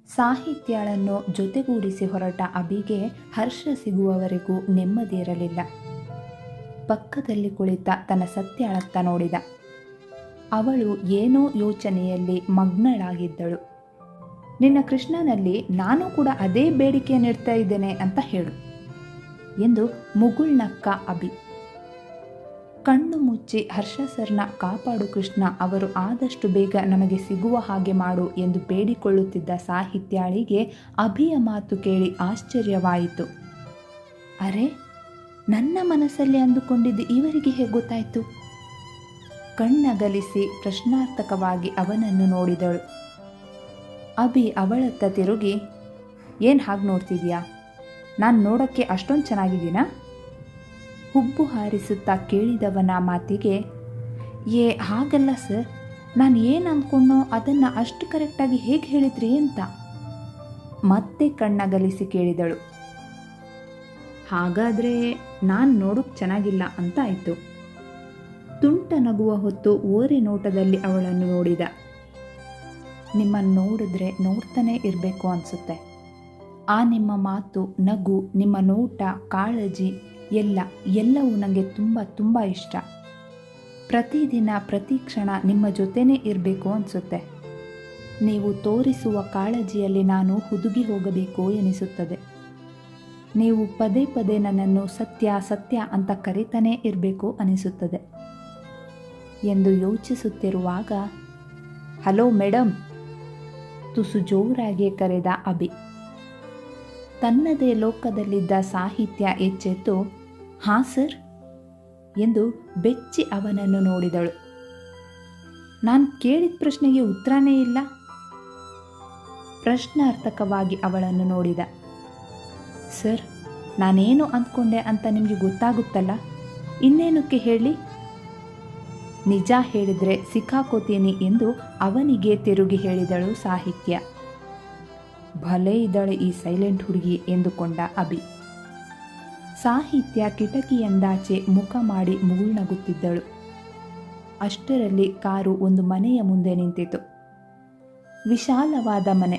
ಸಾಹಿತ್ಯಳನ್ನು ಜೊತೆಗೂಡಿಸಿ ಹೊರಟ ಅಭಿಗೆ ಹರ್ಷ ಸಿಗುವವರೆಗೂ ನೆಮ್ಮದಿಯಿರಲಿಲ್ಲ. ಪಕ್ಕದಲ್ಲಿ ಕುಳಿತ ತನ್ನ ಸತ್ಯಾಳತ್ತ ನೋಡಿದ. ಅವಳು ಏನೋ ಯೋಚನೆಯಲ್ಲಿ ಮಗ್ನಳಾಗಿದ್ದಳು. ನಿನ್ನ ಕೃಷ್ಣನಲ್ಲಿ ನಾನು ಕೂಡ ಅದೇ ಬೇಡಿಕೆಯನ್ನಿಡ್ತಾ ಇದ್ದೇನೆ ಅಂತ ಹೇಳು ಎಂದು ಮುಗುಳ್ನಕ್ಕ ಅಭಿ. ಕಣ್ಣು ಮುಚ್ಚಿ ಹರ್ಷ ಸರ್ನ ಕಾಪಾಡು ಕೃಷ್ಣ, ಅವರು ಆದಷ್ಟು ಬೇಗ ನಮಗೆ ಸಿಗುವ ಹಾಗೆ ಮಾಡು ಎಂದು ಬೇಡಿಕೊಳ್ಳುತ್ತಿದ್ದ ಸಾಹಿತ್ಯಾಳಿಗೆ ಅಭಿಯ ಮಾತು ಕೇಳಿ ಆಶ್ಚರ್ಯವಾಯಿತು. ಅರೆ, ನನ್ನ ಮನಸ್ಸಲ್ಲಿ ಅಂದುಕೊಂಡಿದ್ದು ಇವರಿಗೆ ಹೇಗೆ ಗೊತ್ತಾಯಿತು? ಕಣ್ಣಗಲಿಸಿ ಪ್ರಶ್ನಾರ್ಥಕವಾಗಿ ಅವನನ್ನು ನೋಡಿದಳು. ಅಭಿ ಅವಳತ್ತ ತಿರುಗಿ, ಏನು ಹಾಗೆ ನೋಡ್ತಿದ್ಯಾ? ನಾನು ನೋಡೋಕ್ಕೆ ಅಷ್ಟೊಂದು ಚೆನ್ನಾಗಿದ್ದೀನಾ? ಹುಬ್ಬು ಹಾರಿಸುತ್ತಾ ಕೇಳಿದವನ ಮಾತಿಗೆ, ಹಾಗಲ್ಲ ಸರ್, ನಾನು ಏನು ಅಂದ್ಕೊಂಡೋ ಅದನ್ನು ಅಷ್ಟು ಕರೆಕ್ಟಾಗಿ ಹೇಗೆ ಹೇಳಿದ್ರಿ ಅಂತ ಮತ್ತೆ ಕಣ್ಣಗಲಿಸಿ ಕೇಳಿದಳು. ಹಾಗಾದರೆ ನಾನು ನೋಡೋಕ್ಕೆ ಚೆನ್ನಾಗಿಲ್ಲ ಅಂತ ಆಯಿತು. ತುಂಟ ನಗುವ ಹೊತ್ತು ಓರೆ ನೋಟದಲ್ಲಿ ಅವಳನ್ನು ನೋಡಿದ. ನಿಮ್ಮನ್ನು ನೋಡಿದ್ರೆ ನೋಡ್ತಾನೆ ಇರಬೇಕು ಅನಿಸುತ್ತೆ. ಆ ನಿಮ್ಮ ಮಾತು, ನಗು, ನಿಮ್ಮ ನೋಟ, ಕಾಳಜಿ ಎಲ್ಲವೂ ನನಗೆ ತುಂಬ ತುಂಬ ಇಷ್ಟ. ಪ್ರತಿದಿನ ಪ್ರತಿ ಕ್ಷಣ ನಿಮ್ಮ ಜೊತೆನೇ ಇರಬೇಕು ಅನಿಸುತ್ತೆ. ನೀವು ತೋರಿಸುವ ಕಾಳಜಿಯಲ್ಲಿ ನಾನು ಹುದುಗಿ ಹೋಗಬೇಕು ಎನಿಸುತ್ತದೆ. ನೀವು ಪದೇ ಪದೇ ನನ್ನನ್ನು ಸತ್ಯ ಸತ್ಯ ಅಂತ ಕರೀತಾನೇ ಇರಬೇಕು ಅನಿಸುತ್ತದೆ ಎಂದು ಯೋಚಿಸುತ್ತಿರುವಾಗ, ಹಲೋ ಮೇಡಮ್, ತುಸು ಜೋರಾಗಿ ಕರೆದ ಅಭಿ. ತನ್ನದೇ ಲೋಕದಲ್ಲಿದ್ದ ಸಾಹಿತ್ಯ ಎಚ್ಚೆತ್ತು, ಹಾಂ ಸರ್ ಎಂದು ಬೆಚ್ಚಿ ಅವನನ್ನು ನೋಡಿದಳು. ನಾನು ಕೇಳಿದ ಪ್ರಶ್ನೆಗೆ ಉತ್ತರನೇ ಇಲ್ಲ. ಪ್ರಶ್ನಾರ್ಥಕವಾಗಿ ಅವಳನ್ನು ನೋಡಿದ. ಸರ್, ನಾನೇನು ಅಂದ್ಕೊಂಡೆ ಅಂತ ನಿಮಗೆ ಗೊತ್ತಾಗುತ್ತಲ್ಲ, ಇನ್ನೇನಕ್ಕೆ ಹೇಳಿ? ನಿಜ ಹೇಳಿದರೆ ಸಿಕ್ಕಾಕೋತೀನಿ ಎಂದು ಅವನಿಗೆ ತಿರುಗಿ ಹೇಳಿದಳು ಸಾಹಿತ್ಯ. ಭಲೇ ಇದ್ದಾಳೆ ಈ ಸೈಲೆಂಟ್ ಹುಡುಗಿ ಎಂದುಕೊಂಡ ಅಭಿ. ಸಾಹಿತ್ಯ ಕಿಟಕಿಯಂದಾಚೆ ಮುಖ ಮಾಡಿ ಮುಗುಳ್ನಗುತ್ತಿದ್ದಳು. ಅಷ್ಟರಲ್ಲಿ ಕಾರು ಒಂದು ಮನೆಯ ಮುಂದೆ ನಿಂತಿತು. ವಿಶಾಲವಾದ ಮನೆ.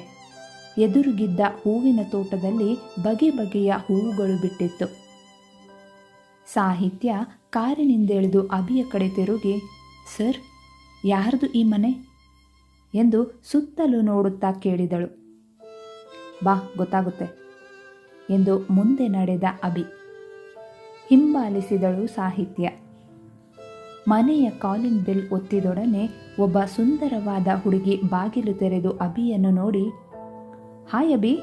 ಎದುರುಗಿದ್ದ ಹೂವಿನ ತೋಟದಲ್ಲಿ ಬಗೆ ಬಗೆಯ ಹೂವುಗಳು ಬಿಟ್ಟಿತ್ತು. ಸಾಹಿತ್ಯ ಕಾರಿನಿಂದಿಳಿದು ಅಭಿಯ ಕಡೆ ತಿರುಗಿ, ಸರ್, ಯಾರ್ದು ಈ ಮನೆ ಎಂದು ಸುತ್ತಲೂ ನೋಡುತ್ತಾ ಕೇಳಿದಳು. ಬಾ, ಗೊತ್ತಾಗುತ್ತೆ ಎಂದು ಮುಂದೆ ನಡೆದ ಅಭಿ. ಹಿಂಬಾಲಿಸಿದಳು ಸಾಹಿತ್ಯ. ಮನೆಯ ಕಾಲಿಂಗ್ ಬೆಲ್ ಒತ್ತಿದೊಡನೆ ಒಬ್ಬ ಸುಂದರವಾದ ಹುಡುಗಿ ಬಾಗಿಲು ತೆರೆದು ಅಭಿಯನ್ನು ನೋಡಿ, ಹಾಯ್ ಅಭಿ,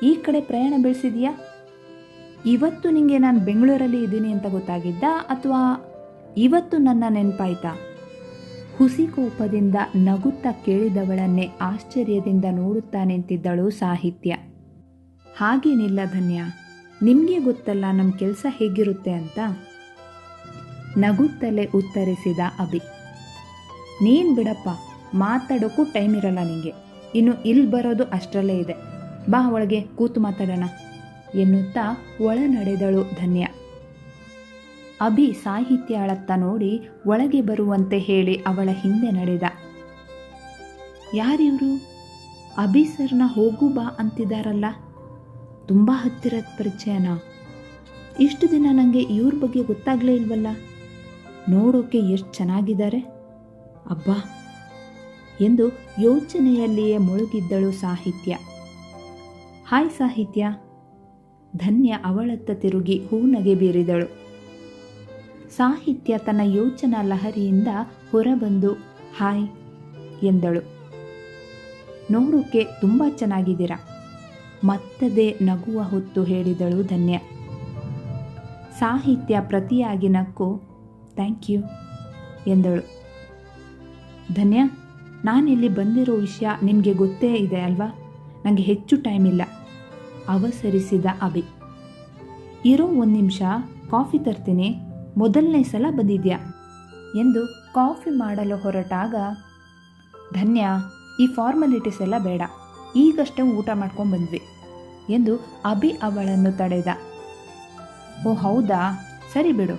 ಈ ಕಡೆ ಪ್ರಯಾಣ ಬೆಳೆಸಿದೀಯಾ? ಇವತ್ತು ನಿಂಗೆ ನಾನು ಬೆಂಗಳೂರಲ್ಲಿ ಇದ್ದೀನಿ ಅಂತ ಗೊತ್ತಾಗಿದ್ದ, ಅಥವಾ ಇವತ್ತು ನನ್ನ ನೆನಪಾಯ್ತಾ? ಹುಸಿಕೋಪದಿಂದ ನಗುತ್ತಾ ಕೇಳಿದವಳನ್ನೇ ಆಶ್ಚರ್ಯದಿಂದ ನೋಡುತ್ತಾ ನಿಂತಿದ್ದಳು ಸಾಹಿತ್ಯ. ಹಾಗೇನಿಲ್ಲ ಧನ್ಯ, ನಿಮಗೆ ಗೊತ್ತಲ್ಲ ನಮ್ಮ ಕೆಲಸ ಹೇಗಿರುತ್ತೆ ಅಂತ ನಗುತ್ತಲೇ ಉತ್ತರಿಸಿದ ಅಭಿ. ನೀನು ಬಿಡಪ್ಪ, ಮಾತಾಡೋಕ್ಕೂ ಟೈಮ್ ಇರಲ್ಲ ನಿಂಗೆ. ಇನ್ನು ಇಲ್ಲಿ ಬರೋದು ಅಷ್ಟರಲ್ಲೇ ಇದೆ. ಬಾ, ಒಳಗೆ ಕೂತು ಮಾತಾಡೋಣ ಎನ್ನುತ್ತಾ ಒಳ ನಡೆದಳು ಧನ್ಯ. ಅಭಿ ಸಾಹಿತ್ಯಳತ್ತ ನೋಡಿ ಒಳಗೆ ಬರುವಂತೆ ಹೇಳಿ ಅವಳ ಹಿಂದೆ ನಡೆದ. ಯಾರಿವರು? ಅಭಿ ಸರ್ನ ಹೋಗು ಬಾ ಅಂತಿದ್ದಾರಲ್ಲ, ತುಂಬ ಹತ್ತಿರದ ಪರಿಚಯನಾ? ಇಷ್ಟು ದಿನ ನನಗೆ ಇವ್ರ ಬಗ್ಗೆ ಗೊತ್ತಾಗಲೇ ಇಲ್ವಲ್ಲ. ನೋಡೋಕೆ ಎಷ್ಟು ಚೆನ್ನಾಗಿದ್ದಾರೆ ಅಬ್ಬಾ ಎಂದು ಯೋಚನೆಯಲ್ಲಿಯೇ ಮುಳುಗಿದ್ದಳು ಸಾಹಿತ್ಯ. ಹಾಯ್ ಸಾಹಿತ್ಯ. ಧನ್ಯ ಅವಳತ್ತ ತಿರುಗಿ ಹೂನಗೆ ಬೀರಿದಳು. ಸಾಹಿತ್ಯ ತನ್ನ ಯೋಚನಾ ಲಹರಿಯಿಂದ ಹೊರಬಂದು ಹಾಯ್ ಎಂದಳು. ನೋಡೋಕೆ ತುಂಬ ಚೆನ್ನಾಗಿದ್ದೀರಾ ಮತ್ತದೇ ನಗುವ ಹೊತ್ತು ಹೇಳಿದಳು ಧನ್ಯ. ಸಾಹಿತ್ಯ ಪ್ರತಿಯಾಗಿ ನಕ್ಕು ಥ್ಯಾಂಕ್ ಯು ಎಂದಳು. ಧನ್ಯ, ನಾನಿಲ್ಲಿ ಬಂದಿರೋ ವಿಷಯ ನಿಮಗೆ ಗೊತ್ತೇ ಇದೆ ಅಲ್ವಾ? ನನಗೆ ಹೆಚ್ಚು ಟೈಮ್ ಇಲ್ಲ ಅವಸರಿಸಿದ ಅಭಿ. ಇರೋ 1 ನಿಮಿಷ, ಕಾಫಿ ತರ್ತೀನಿ, ಮೊದಲನೇ ಸಲ ಬಂದಿದ್ಯಾ ಎಂದು ಕಾಫಿ ಮಾಡಲು ಹೊರಟಾಗ, ಧನ್ಯ, ಈ ಫಾರ್ಮಾಲಿಟೀಸ್ ಎಲ್ಲ ಬೇಡ, ಈಗಷ್ಟೇ ಊಟ ಮಾಡ್ಕೊಂಡು ಬಂದ್ವಿ ಎಂದು ಅಭಿ ಅವಳನ್ನು ತಡೆದ. ಓ ಹೌದಾ, ಸರಿ ಬಿಡು.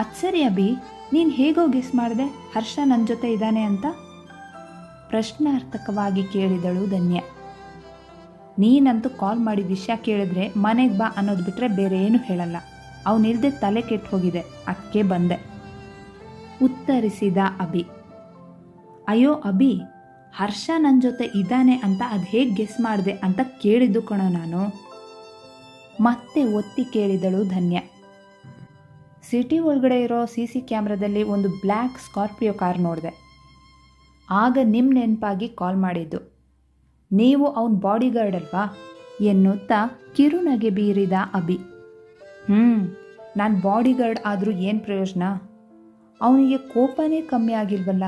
ಅದು ಸರಿ ಅಭಿ, ನೀನು ಹೇಗೋ ಗೆಸ್ ಮಾಡಿದೆ ಹರ್ಷ ನನ್ನ ಜೊತೆ ಇದ್ದಾನೆ ಅಂತ ಪ್ರಶ್ನಾರ್ಥಕವಾಗಿ ಕೇಳಿದಳು ಧನ್ಯ. ನೀನಂತೂ ಕಾಲ್ ಮಾಡಿ ವಿಷಯ ಕೇಳಿದ್ರೆ ಮನೆಗೆ ಬಾ ಅನ್ನೋದು ಬಿಟ್ಟರೆ ಬೇರೆ ಏನು ಹೇಳಲ್ಲ. ಅವನಿಲ್ದೆ ತಲೆ ಕೆಟ್ಟು ಹೋಗಿದೆ, ಅದಕ್ಕೆ ಬಂದೆ ಉತ್ತರಿಸಿದ ಅಭಿ. ಅಯ್ಯೋ ಅಭಿ, ಹರ್ಷ ನನ್ನ ಜೊತೆ ಇದ್ದಾನೆ ಅಂತ ಅದು ಹೇಗೆ ಗೆಸ್ ಮಾಡಿದೆ ಅಂತ ಕೇಳಿದ್ದು ಕಣೋ ನಾನು. ಮತ್ತೆ ಒತ್ತಿ ಕೇಳಿದಳು ಧನ್ಯ. ಸಿಟಿ ಒಳಗಡೆ ಇರೋ CC ಕ್ಯಾಮ್ರಾದಲ್ಲಿ ಒಂದು ಬ್ಲ್ಯಾಕ್ ಸ್ಕಾರ್ಪಿಯೋ ಕಾರ್ ನೋಡಿದೆ. ಆಗ ನಿಮ್ಮ ನೆನಪಾಗಿ ಕಾಲ್ ಮಾಡಿದ್ದು. ನೀವು ಅವನ ಬಾಡಿಗಾರ್ಡ್ ಅಲ್ವಾ ಎನ್ನುತ್ತಾ ಕಿರುನಗೆ ಬೀರಿದ ಅಭಿ. ನಾನು ಬಾಡಿಗಾರ್ಡ್ ಆದರೂ ಏನು ಪ್ರಯೋಜನ? ಅವನಿಗೆ ಕೋಪನೇ ಕಮ್ಮಿ ಆಗಿಲ್ವಲ್ಲ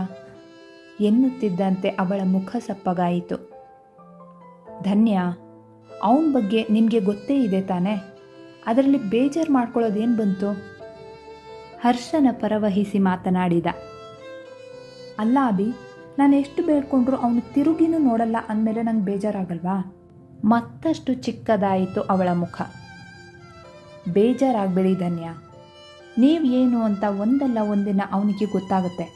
ಎನ್ನುತ್ತಿದ್ದಂತೆ ಅವಳ ಮುಖ ಸಪ್ಪಗಾಯಿತು. ಧನ್ಯ, ಅವನ ಬಗ್ಗೆ ನಿಮಗೆ ಗೊತ್ತೇ ಇದೆ ತಾನೇ, ಅದರಲ್ಲಿ ಬೇಜಾರು ಮಾಡ್ಕೊಳ್ಳೋದೇನು ಬಂತು? ಹರ್ಷನ ಪರವಹಿಸಿ ಮಾತನಾಡಿದ. ಅಲ್ಲ ಅಭಿ, ನಾನು ಎಷ್ಟು ಬೇಡ್ಕೊಂಡ್ರು ಅವನು ತಿರುಗಿನೂ ನೋಡಲ್ಲ ಅಂದಮೇಲೆ ನಂಗೆ ಬೇಜಾರಾಗಲ್ವಾ? ಮತ್ತಷ್ಟು ಚಿಕ್ಕದಾಯಿತು ಅವಳ ಮುಖ. ಬೇಜಾರಾಗಬೇಡಿ ಧನ್ಯ, ನೀವು ಏನು ಅಂತ ಒಂದಲ್ಲ ಒಂದಿನ ಅವನಿಗೆ ಗೊತ್ತಾಗುತ್ತೆ.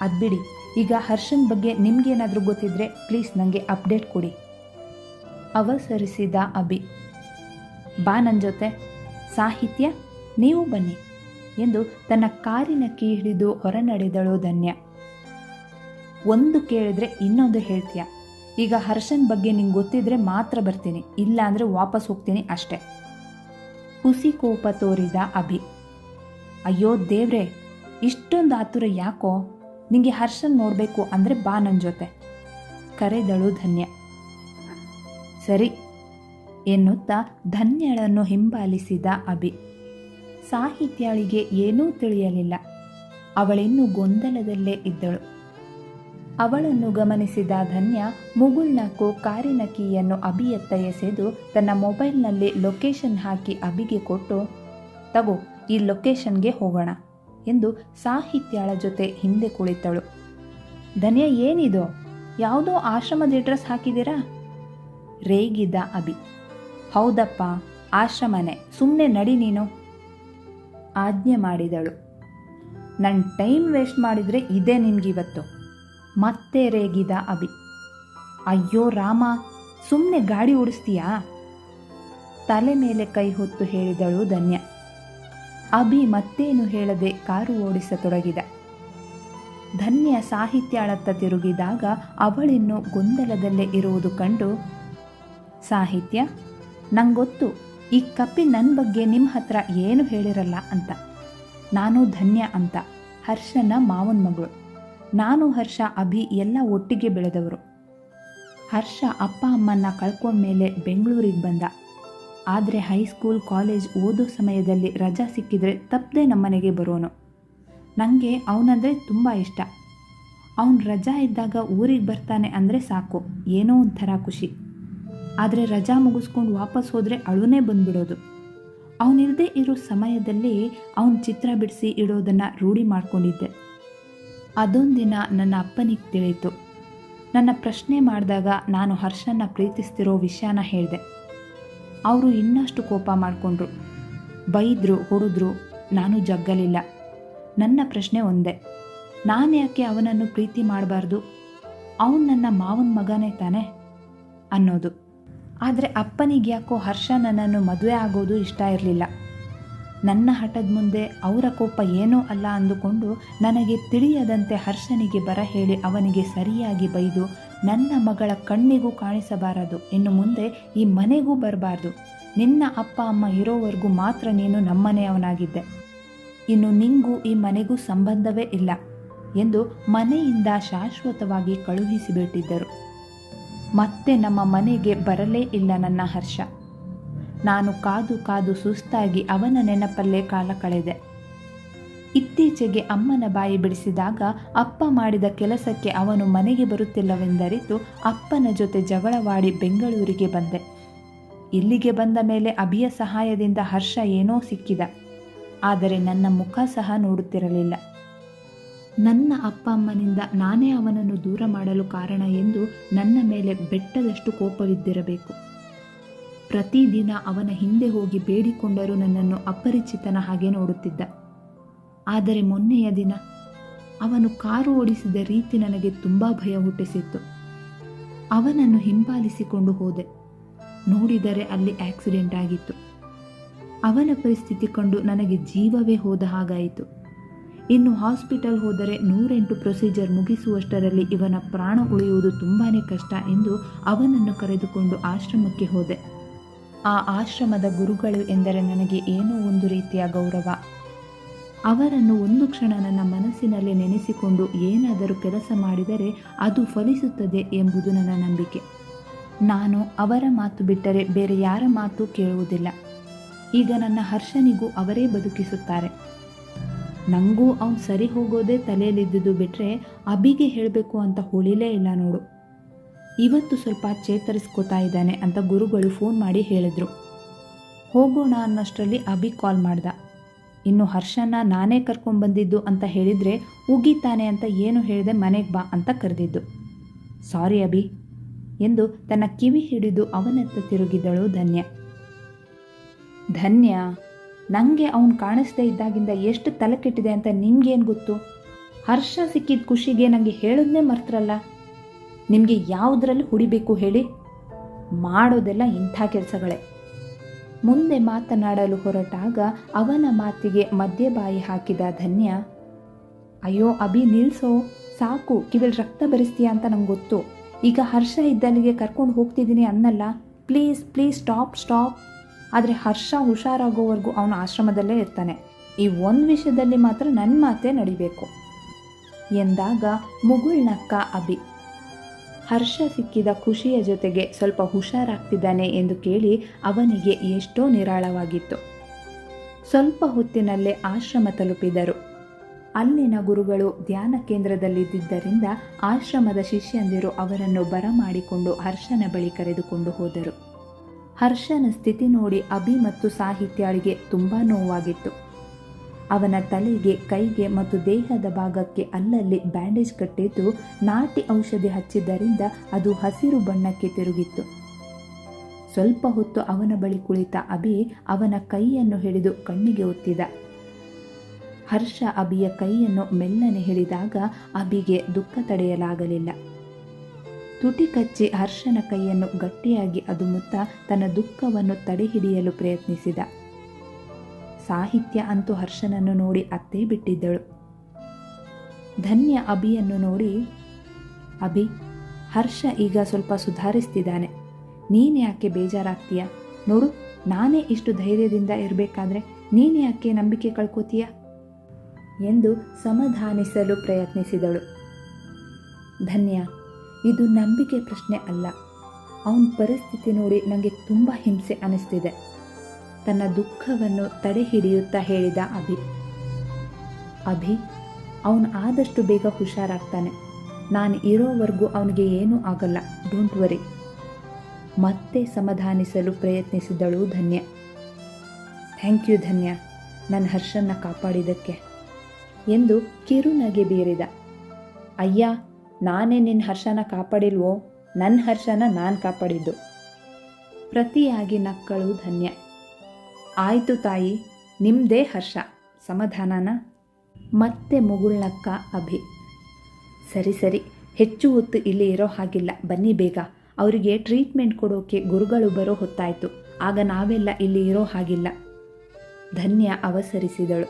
ಅದು ಬಿಡಿ, ಈಗ ಹರ್ಷನ್ ಬಗ್ಗೆ ನಿಮಗೇನಾದರೂ ಗೊತ್ತಿದ್ರೆ ಪ್ಲೀಸ್ ನನಗೆ ಅಪ್ಡೇಟ್ ಕೊಡಿ ಅವಸರಿಸಿದ ಅಭಿ. ಬಾ ನನ್ನ ಜೊತೆ, ಸಾಹಿತ್ಯ ನೀವು ಬನ್ನಿ ಎಂದು ತನ್ನ ಕಾರಿನ ಕೀ ಹಿಡಿದು ಹೊರನಡೆದಳು ಧನ್ಯ. ಒಂದು ಕೇಳಿದ್ರೆ ಇನ್ನೊಂದು ಹೇಳ್ತೀಯ. ಈಗ ಹರ್ಷನ್ ಬಗ್ಗೆ ನಿಂಗೆ ಗೊತ್ತಿದ್ರೆ ಮಾತ್ರ ಬರ್ತೀನಿ, ಇಲ್ಲ ಅಂದರೆ ವಾಪಸ್ ಹೋಗ್ತೀನಿ ಅಷ್ಟೆ. ಹುಸಿ ಕೋಪ ತೋರಿದ ಅಭಿ. ಅಯ್ಯೋ ದೇವ್ರೆ, ಇಷ್ಟೊಂದು ಆತುರ ಯಾಕೋ? ನಿಂಗೆ ಹರ್ಷನ್ ನೋಡಬೇಕು ಅಂದರೆ ಬಾ ನನ್ನ ಜೊತೆ ಕರೆದಳು ಧನ್ಯ. ಸರಿ ಎನ್ನುತ್ತಾ ಧನ್ಯಳನ್ನು ಹಿಂಬಾಲಿಸಿದ ಅಭಿ. ಸಾಹಿತ್ಯಾಳಿಗೆ ಏನೂ ತಿಳಿಯಲಿಲ್ಲ. ಅವಳಿನ್ನೂ ಗೊಂದಲದಲ್ಲೇ ಇದ್ದಳು. ಅವಳನ್ನು ಗಮನಿಸಿದ ಧನ್ಯ ಮುಗುಳ್ನಕ್ಕು ಕಾರಿನ ಕೀಯನ್ನು ಅಭಿಯತ್ತ ಎಸೆದು ತನ್ನ ಮೊಬೈಲ್ನಲ್ಲಿ ಲೊಕೇಶನ್ ಹಾಕಿ ಅಭಿಗೆ ಕೊಟ್ಟು, ತಗೋ ಈ ಲೊಕೇಶನ್ಗೆ ಹೋಗೋಣ ಎಂದು ಸಾಹಿತ್ಯಾಳ ಜೊತೆ ಹಿಂದೆ ಕುಳಿತಳು. ಧನ್ಯ, ಏನಿದು? ಯಾವುದೋ ಆಶ್ರಮದ ಅಡ್ರೆಸ್ ಹಾಕಿದ್ದೀರಾ? ರೇಗಿದ ಅಭಿ. ಹೌದಪ್ಪ, ಆಶ್ರಮನೇ, ಸುಮ್ಮನೆ ನಡಿ ನೀನು ಆಜ್ಞೆ ಮಾಡಿದಳು. ನನ್ನ ಟೈಮ್ ವೇಸ್ಟ್ ಮಾಡಿದರೆ ಇದೇ ನಿಮಗಿವತ್ತು ಮತ್ತೆ ರೇಗಿದ ಅಭಿ. ಅಯ್ಯೋ ರಾಮ, ಸುಮ್ಮನೆ ಗಾಡಿ ಓಡಿಸ್ತೀಯಾ? ತಲೆ ಮೇಲೆ ಕೈ ಹೊತ್ತು ಹೇಳಿದಳು ಧನ್ಯ. ಅಭಿ ಮತ್ತೇನು ಹೇಳದೆ ಕಾರು ಓಡಿಸತೊಡಗಿದ. ಧನ್ಯ ಸಾಹಿತ್ಯಾಳತ್ತ ತಿರುಗಿದಾಗ ಅವಳಿನ್ನು ಗೊಂದಲದಲ್ಲೇ ಇರುವುದು ಕಂಡು, ಸಾಹಿತ್ಯ, ನಂಗೊತ್ತು ಈ ಕಪ್ಪಿ ನನ್ನ ಬಗ್ಗೆ ನಿಮ್ಮ ಹತ್ರ ಏನು ಹೇಳಿರಲ್ಲ ಅಂತ. ನಾನು ಧನ್ಯ ಅಂತ, ಹರ್ಷನ ಮಾವನ ಮಗಳು. ನಾನು ಹರ್ಷ ಅಭಿ ಎಲ್ಲ ಒಟ್ಟಿಗೆ ಬೆಳೆದವರು. ಹರ್ಷ ಅಪ್ಪ ಅಮ್ಮನ್ನ ಕಳ್ಕೊಂಡ್ಮೇಲೆ ಬೆಂಗಳೂರಿಗೆ ಬಂದ. ಆದರೆ ಹೈಸ್ಕೂಲ್ ಕಾಲೇಜ್ ಓದೋ ಸಮಯದಲ್ಲಿ ರಜಾ ಸಿಕ್ಕಿದ್ರೆ ತಪ್ಪದೆ ನಮ್ಮನೆಗೆ ಬರೋನು. ನನಗೆ ಅವನಂದರೆ ತುಂಬ ಇಷ್ಟ. ಅವನು ರಜಾ ಇದ್ದಾಗ ಊರಿಗೆ ಬರ್ತಾನೆ ಅಂದರೆ ಸಾಕು, ಏನೋ ಒಂಥರ ಖುಷಿ. ಆದರೆ ರಜಾ ಮುಗಿಸ್ಕೊಂಡು ವಾಪಸ್ ಹೋದರೆ ಅಳುನೇ ಬಂದ್ಬಿಡೋದು. ಅವನಿಲ್ಲದೆ ಇರೋ ಸಮಯದಲ್ಲಿ ಅವನ ಚಿತ್ರ ಬಿಡಿಸಿ ಇಡೋದನ್ನು ರೂಢಿ ಮಾಡ್ಕೊಂಡಿದ್ದೆ. ಅದೊಂದಿನ ನನ್ನ ಅಪ್ಪನಿಗೆ ತಿಳಿಯಿತು. ನನ್ನ ಪ್ರಶ್ನೆ ಮಾಡಿದಾಗ ನಾನು ಹರ್ಷನ ಪ್ರೀತಿಸ್ತಿರೋ ವಿಷಯನ ಹೇಳಿದೆ. ಅವರು ಇನ್ನಷ್ಟು ಕೋಪ ಮಾಡಿಕೊಂಡ್ರು, ಬೈದರು, ಹೊಡೆದ್ರು. ನಾನು ಜಗ್ಗಲಿಲ್ಲ. ನನ್ನ ಪ್ರಶ್ನೆ ಒಂದೇ, ನಾನು ಯಾಕೆ ಅವನನ್ನು ಪ್ರೀತಿ ಮಾಡಬಾರ್ದು? ಅವನು ನನ್ನ ಮಾವನ ಮಗನೇ ತಾನೆ ಅನ್ನೋದು. ಆದರೆ ಅಪ್ಪನಿಗೆ ಯಾಕೋ ಹರ್ಷ ನನ್ನನ್ನು ಮದುವೆ ಆಗೋದು ಇಷ್ಟ ಇರಲಿಲ್ಲ. ನನ್ನ ಹಠದ ಮುಂದೆ ಅವರ ಕೋಪ ಏನೂ ಅಲ್ಲ ಅಂದುಕೊಂಡು ನನಗೆ ತಿಳಿಯದಂತೆ ಹರ್ಷನಿಗೆ ಬರ ಹೇಳಿ ಅವನಿಗೆ ಸರಿಯಾಗಿ ಬೈದು, ನನ್ನ ಮಗಳ ಕಣ್ಣಿಗೂ ಕಾಣಿಸಬಾರದು, ಇನ್ನು ಮುಂದೆ ಈ ಮನೆಗೂ ಬರಬಾರ್ದು, ನಿನ್ನ ಅಪ್ಪ ಅಮ್ಮ ಇರೋವರೆಗೂ ಮಾತ್ರ ನೀನು ನಮ್ಮನೆಯವನಾಗಿದ್ದೆ, ಇನ್ನು ನಿಂಗೂ ಈ ಮನೆಗೂ ಸಂಬಂಧವೇ ಇಲ್ಲ ಎಂದು ಮನೆಯಿಂದ ಶಾಶ್ವತವಾಗಿ ಕಳುಹಿಸಿಬಿಟ್ಟಿದ್ದರು. ಮತ್ತೆ ನಮ್ಮ ಮನೆಗೆ ಬರಲೇ ಇಲ್ಲ ನನ್ನ ಹರ್ಷ. ನಾನು ಕಾದು ಕಾದು ಸುಸ್ತಾಗಿ ಅವನ ನೆನಪಲ್ಲೇ ಕಾಲ ಕಳೆದೆ. ಇತ್ತೀಚೆಗೆ ಅಮ್ಮನ ಬಾಯಿ ಬಿಡಿಸಿದಾಗ ಅಪ್ಪ ಮಾಡಿದ ಕೆಲಸಕ್ಕೆ ಅವನು ಮನೆಗೆ ಬರುತ್ತಿಲ್ಲವೆಂದರಿತು ಅಪ್ಪನ ಜೊತೆ ಜಗಳವಾಡಿ ಬೆಂಗಳೂರಿಗೆ ಬಂದೆ. ಇಲ್ಲಿಗೆ ಬಂದ ಮೇಲೆ ಅಭಿಯ ಸಹಾಯದಿಂದ ಹರ್ಷ ಏನೋ ಸಿಕ್ಕಿದ. ಆದರೆ ನನ್ನ ಮುಖ ಸಹ ನೋಡುತ್ತಿರಲಿಲ್ಲ. ನನ್ನ ಅಪ್ಪ ಅಮ್ಮನಿಂದ ನಾನೇ ಅವನನ್ನು ದೂರ ಮಾಡಲು ಕಾರಣ ಎಂದು ನನ್ನ ಮೇಲೆ ಬೆಟ್ಟದಷ್ಟು ಕೋಪವಿದ್ದಿರಬೇಕು. ಪ್ರತಿದಿನ ಅವನ ಹಿಂದೆ ಹೋಗಿ ಬೇಡಿಕೊಂಡರೂ ನನ್ನನ್ನು ಅಪರಿಚಿತನ ಹಾಗೆ ನೋಡುತ್ತಿದ್ದ. ಆದರೆ ಮೊನ್ನೆಯ ದಿನ ಅವನು ಕಾರು ಓಡಿಸಿದ ರೀತಿ ನನಗೆ ತುಂಬ ಭಯ ಹುಟ್ಟಿಸಿತ್ತು. ಅವನನ್ನು ಹಿಂಬಾಲಿಸಿಕೊಂಡು ಹೋದೆ. ನೋಡಿದರೆ ಅಲ್ಲಿ ಆಕ್ಸಿಡೆಂಟ್ ಆಗಿತ್ತು. ಅವನ ಪರಿಸ್ಥಿತಿ ಕಂಡು ನನಗೆ ಜೀವವೇ ಹೋದ ಹಾಗಾಯಿತು. ಇನ್ನು ಹಾಸ್ಪಿಟಲ್ ಹೋದರೆ 108 ಪ್ರೊಸೀಜರ್ ಮುಗಿಸುವಷ್ಟರಲ್ಲಿ ಇವನ ಪ್ರಾಣ ಉಳಿಯುವುದು ತುಂಬಾ ಕಷ್ಟ ಎಂದು ಅವನನ್ನು ಕರೆದುಕೊಂಡು ಆಶ್ರಮಕ್ಕೆ ಹೋದೆ. ಆ ಆಶ್ರಮದ ಗುರುಗಳು ಎಂದರೆ ನನಗೆ ಏನೋ ಒಂದು ರೀತಿಯ ಗೌರವ. ಅವರನ್ನು ಒಂದು ಕ್ಷಣ ನನ್ನ ಮನಸ್ಸಿನಲ್ಲಿ ನೆನೆಸಿಕೊಂಡು ಏನಾದರೂ ಕೆಲಸ ಮಾಡಿದರೆ ಅದು ಫಲಿಸುತ್ತದೆ ಎಂಬುದು ನನ್ನ ನಂಬಿಕೆ. ನಾನು ಅವರ ಮಾತು ಬಿಟ್ಟರೆ ಬೇರೆ ಯಾರ ಮಾತು ಕೇಳುವುದಿಲ್ಲ. ಈಗ ನನ್ನ ಹರ್ಷನಿಗೂ ಅವರೇ ಬದುಕಿಸುತ್ತಾರೆ. ನನಗೂ ಅವನು ಸರಿ ಹೋಗೋದೇ ತಲೆಯಲ್ಲಿದ್ದುದು ಬಿಟ್ಟರೆ ಅಭಿಗೆ ಹೇಳಬೇಕು ಅಂತ ಹೊಳಿಲೇ ಇಲ್ಲ ನೋಡು. ಇವತ್ತು ಸ್ವಲ್ಪ ಚೇತರಿಸ್ಕೋತಾ ಇದ್ದಾನೆ ಅಂತ ಗುರುಗಳು ಫೋನ್ ಮಾಡಿ ಹೇಳಿದ್ರು. ಹೋಗೋಣ ಅನ್ನೋಷ್ಟರಲ್ಲಿ ಅಭಿ ಕಾಲ್ ಮಾಡ್ದ. ಇನ್ನು ಹರ್ಷನ ನಾನೇ ಕರ್ಕೊಂಡ್ಬಂದಿದ್ದು ಅಂತ ಹೇಳಿದರೆ ಉಗಿತಾನೆ ಅಂತ ಏನು ಹೇಳಿದೆ ಮನೆಗೆ ಬಾ ಅಂತ ಕರೆದಿದ್ದು. ಸಾರಿ ಅಭಿ ಎಂದು ತನ್ನ ಕಿವಿ ಹಿಡಿದು ಅವನತ್ತ ತಿರುಗಿದಳು ಧನ್ಯ. ಧನ್ಯ, ನನಗೆ ಅವನು ಕಾಣಿಸ್ದೇ ಇದ್ದಾಗಿಂದ ಎಷ್ಟು ತಲೆ ಕೆಟ್ಟಿದೆ ಅಂತ ನಿಮ್ಗೇನು ಗೊತ್ತು? ಹರ್ಷ ಸಿಕ್ಕಿದ ಖುಷಿಗೆ ನನಗೆ ಹೇಳೋದನ್ನೇ ಮರ್ತರಲ್ಲ. ನಿಮಗೆ ಯಾವುದರಲ್ಲಿ ಹುಡಿಬೇಕು ಹೇಳಿ? ಮಾಡೋದೆಲ್ಲ ಇಂಥ ಕೆಲಸಗಳೇ. ಮುಂದೆ ಮಾತನಾಡಲು ಹೊರಟಾಗ ಅವನ ಮಾತಿಗೆ ಮಧ್ಯೆ ಬಾಯಿ ಹಾಕಿದ ಧನ್ಯ, ಅಯ್ಯೋ ಅಭಿ ನಿಲ್ಸೋ, ಸಾಕು, ಕಿವಿಲ್ ರಕ್ತ ಬರಿಸ್ತೀಯಾ ಅಂತ ನಂಗೆ ಗೊತ್ತು. ಈಗ ಹರ್ಷ ಇದ್ದಲ್ಲಿಗೆ ಕರ್ಕೊಂಡು ಹೋಗ್ತಿದ್ದೀನಿ ಅನ್ನಲ್ಲ. Please please stop. ಆದರೆ ಹರ್ಷ ಹುಷಾರಾಗೋವರೆಗೂ ಅವನ ಆಶ್ರಮದಲ್ಲೇ ಇರ್ತಾನೆ. ಈ ಒಂದು ವಿಷಯದಲ್ಲಿ ಮಾತ್ರ ನನ್ನ ಮಾತೇ ನಡಿಬೇಕು ಎಂದಾಗ ಮುಗುಳ್ನಕ್ಕ ಅಭಿ. ಹರ್ಷ ಸಿಕ್ಕಿದ ಖುಷಿಯ ಜೊತೆಗೆ ಸ್ವಲ್ಪ ಹುಷಾರಾಗ್ತಿದ್ದಾನೆ ಎಂದು ಕೇಳಿ ಅವನಿಗೆ ಎಷ್ಟೋ ನಿರಾಳವಾಗಿತ್ತು. ಸ್ವಲ್ಪ ಹೊತ್ತಿನಲ್ಲೇ ಆಶ್ರಮ ತಲುಪಿದರು. ಅಲ್ಲಿನ ಗುರುಗಳು ಧ್ಯಾನ ಕೇಂದ್ರದಲ್ಲಿದ್ದರಿಂದ ಆಶ್ರಮದ ಶಿಷ್ಯಂದಿರು ಅವರನ್ನು ಬರಮಾಡಿಕೊಂಡು ಹರ್ಷನ ಬಳಿ ಕರೆದುಕೊಂಡು ಹೋದರು. ಹರ್ಷನ ಸ್ಥಿತಿ ನೋಡಿ ಅಭಿ ಮತ್ತು ಸಾಹಿತ್ಯಾಳಿಗೆ ತುಂಬ ನೋವಾಗಿತ್ತು. ಅವನ ತಲೆಗೆ, ಕೈಗೆ ಮತ್ತು ದೇಹದ ಭಾಗಕ್ಕೆ ಅಲ್ಲಲ್ಲಿ ಬ್ಯಾಂಡೇಜ್ ಕಟ್ಟಿದ್ದು ನಾಟಿ ಔಷಧಿ ಹಚ್ಚಿದ್ದರಿಂದ ಅದು ಹಸಿರು ಬಣ್ಣಕ್ಕೆ ತಿರುಗಿತ್ತು. ಸ್ವಲ್ಪ ಹೊತ್ತು ಅವನ ಬಳಿ ಕುಳಿತ ಅಭಿ ಅವನ ಕೈಯನ್ನು ಹಿಡಿದು ಕಣ್ಣಿಗೆ ಒತ್ತಿದ. ಹರ್ಷ ಅಭಿಯ ಕೈಯನ್ನು ಮೆಲ್ಲನೆ ಹಿಡಿದಾಗ ಅಭಿಗೆ ದುಃಖ ತಡೆಯಲಾಗಲಿಲ್ಲ. ತುಟಿ ಕಚ್ಚಿ ಹರ್ಷನ ಕೈಯನ್ನು ಗಟ್ಟಿಯಾಗಿ ಅದುಮುತ್ತಾ ತನ್ನ ದುಃಖವನ್ನು ತಡೆಹಿಡಿಯಲು ಪ್ರಯತ್ನಿಸಿದ. ಸಾಹಿತ್ಯ ಅಂತೂ ಹರ್ಷನನ್ನು ನೋಡಿ ಅತ್ತೇ ಬಿಟ್ಟಿದ್ದಳು. ಧನ್ಯ ಅಭಿಯನ್ನು ನೋಡಿ, ಅಭಿ, ಹರ್ಷ ಈಗ ಸ್ವಲ್ಪ ಸುಧಾರಿಸ್ತಿದ್ದಾನೆ, ನೀನು ಯಾಕೆ ಬೇಜಾರಾಗ್ತೀಯ? ನೋಡು, ನಾನೇ ಇಷ್ಟು ಧೈರ್ಯದಿಂದ ಇರಬೇಕಾದ್ರೆ ನೀನು ಯಾಕೆ ನಂಬಿಕೆ ಕಳ್ಕೋತೀಯ ಎಂದು ಸಮಾಧಾನಿಸಲು ಪ್ರಯತ್ನಿಸಿದಳು. ಧನ್ಯ, ಇದು ನಂಬಿಕೆ ಪ್ರಶ್ನೆ ಅಲ್ಲ. ಅವನ ಪರಿಸ್ಥಿತಿ ನೋಡಿ ನನಗೆ ತುಂಬ ಹಿಂಸೆ ಅನಿಸ್ತಿದೆ. ತನ್ನ ದುಃಖವನ್ನು ತಡೆ ಹಿಡಿಯುತ್ತಾ ಹೇಳಿದ ಅಭಿ, ಅವನು ಆದಷ್ಟು ಬೇಗ ಹುಷಾರಾಗ್ತಾನೆ. ನಾನು ಇರೋವರೆಗೂ ಅವನಿಗೆ ಏನೂ ಆಗಲ್ಲ, ಡೋಂಟ್ ವರಿ. ಮತ್ತೆ ಸಮಾಧಾನಿಸಲು ಪ್ರಯತ್ನಿಸಿದಳು ಧನ್ಯ. ಥ್ಯಾಂಕ್ ಯು ಧನ್ಯ, ನನ್ನ ಹರ್ಷನ ಕಾಪಾಡಿದ್ದಕ್ಕೆ ಎಂದು ಕಿರುನಗೆ ಬೀರಿದ. ಅಯ್ಯ, ನಾನೇ ನಿನ್ನ ಹರ್ಷನ ಕಾಪಾಡಿಲ್ವೋ? ನನ್ನ ಹರ್ಷನ ನಾನು ಕಾಪಾಡಿದ್ದು. ಪ್ರತಿಯಾಗಿ ನಕ್ಕಳು ಧನ್ಯ. ಆಯಿತು ತಾಯಿ, ನಿಮ್ಮದೇ ಹರ್ಷ, ಸಮಾಧಾನನ? ಮತ್ತೆ ಮುಗುಳ್ನಕ್ಕ ಅಭಿ. ಸರಿ, ಹೆಚ್ಚು ಹೊತ್ತು ಇಲ್ಲಿ ಇರೋ ಹಾಗಿಲ್ಲ, ಬನ್ನಿ ಬೇಗ. ಅವರಿಗೆ ಟ್ರೀಟ್ಮೆಂಟ್ ಕೊಡೋಕೆ ಗುರುಗಳು ಬರೋ ಹೊತ್ತಾಯಿತು. ಆಗ ನಾವೆಲ್ಲ ಇಲ್ಲಿ ಇರೋ ಹಾಗಿಲ್ಲ. ಧನ್ಯ ಅವಸರಿಸಿದಳು.